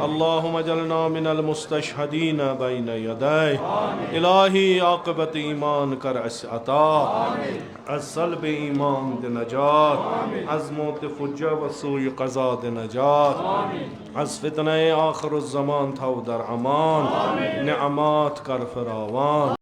Speaker 1: اللهم اجعلنا من المستشهدين بين يديه إلهي عاقبت ایمان کر اس عطا از صلب ایمان د نجات از موت فجع و سوء قضا د نجات از فتنه آخر الزمان تو در امان نعمات کر فراوان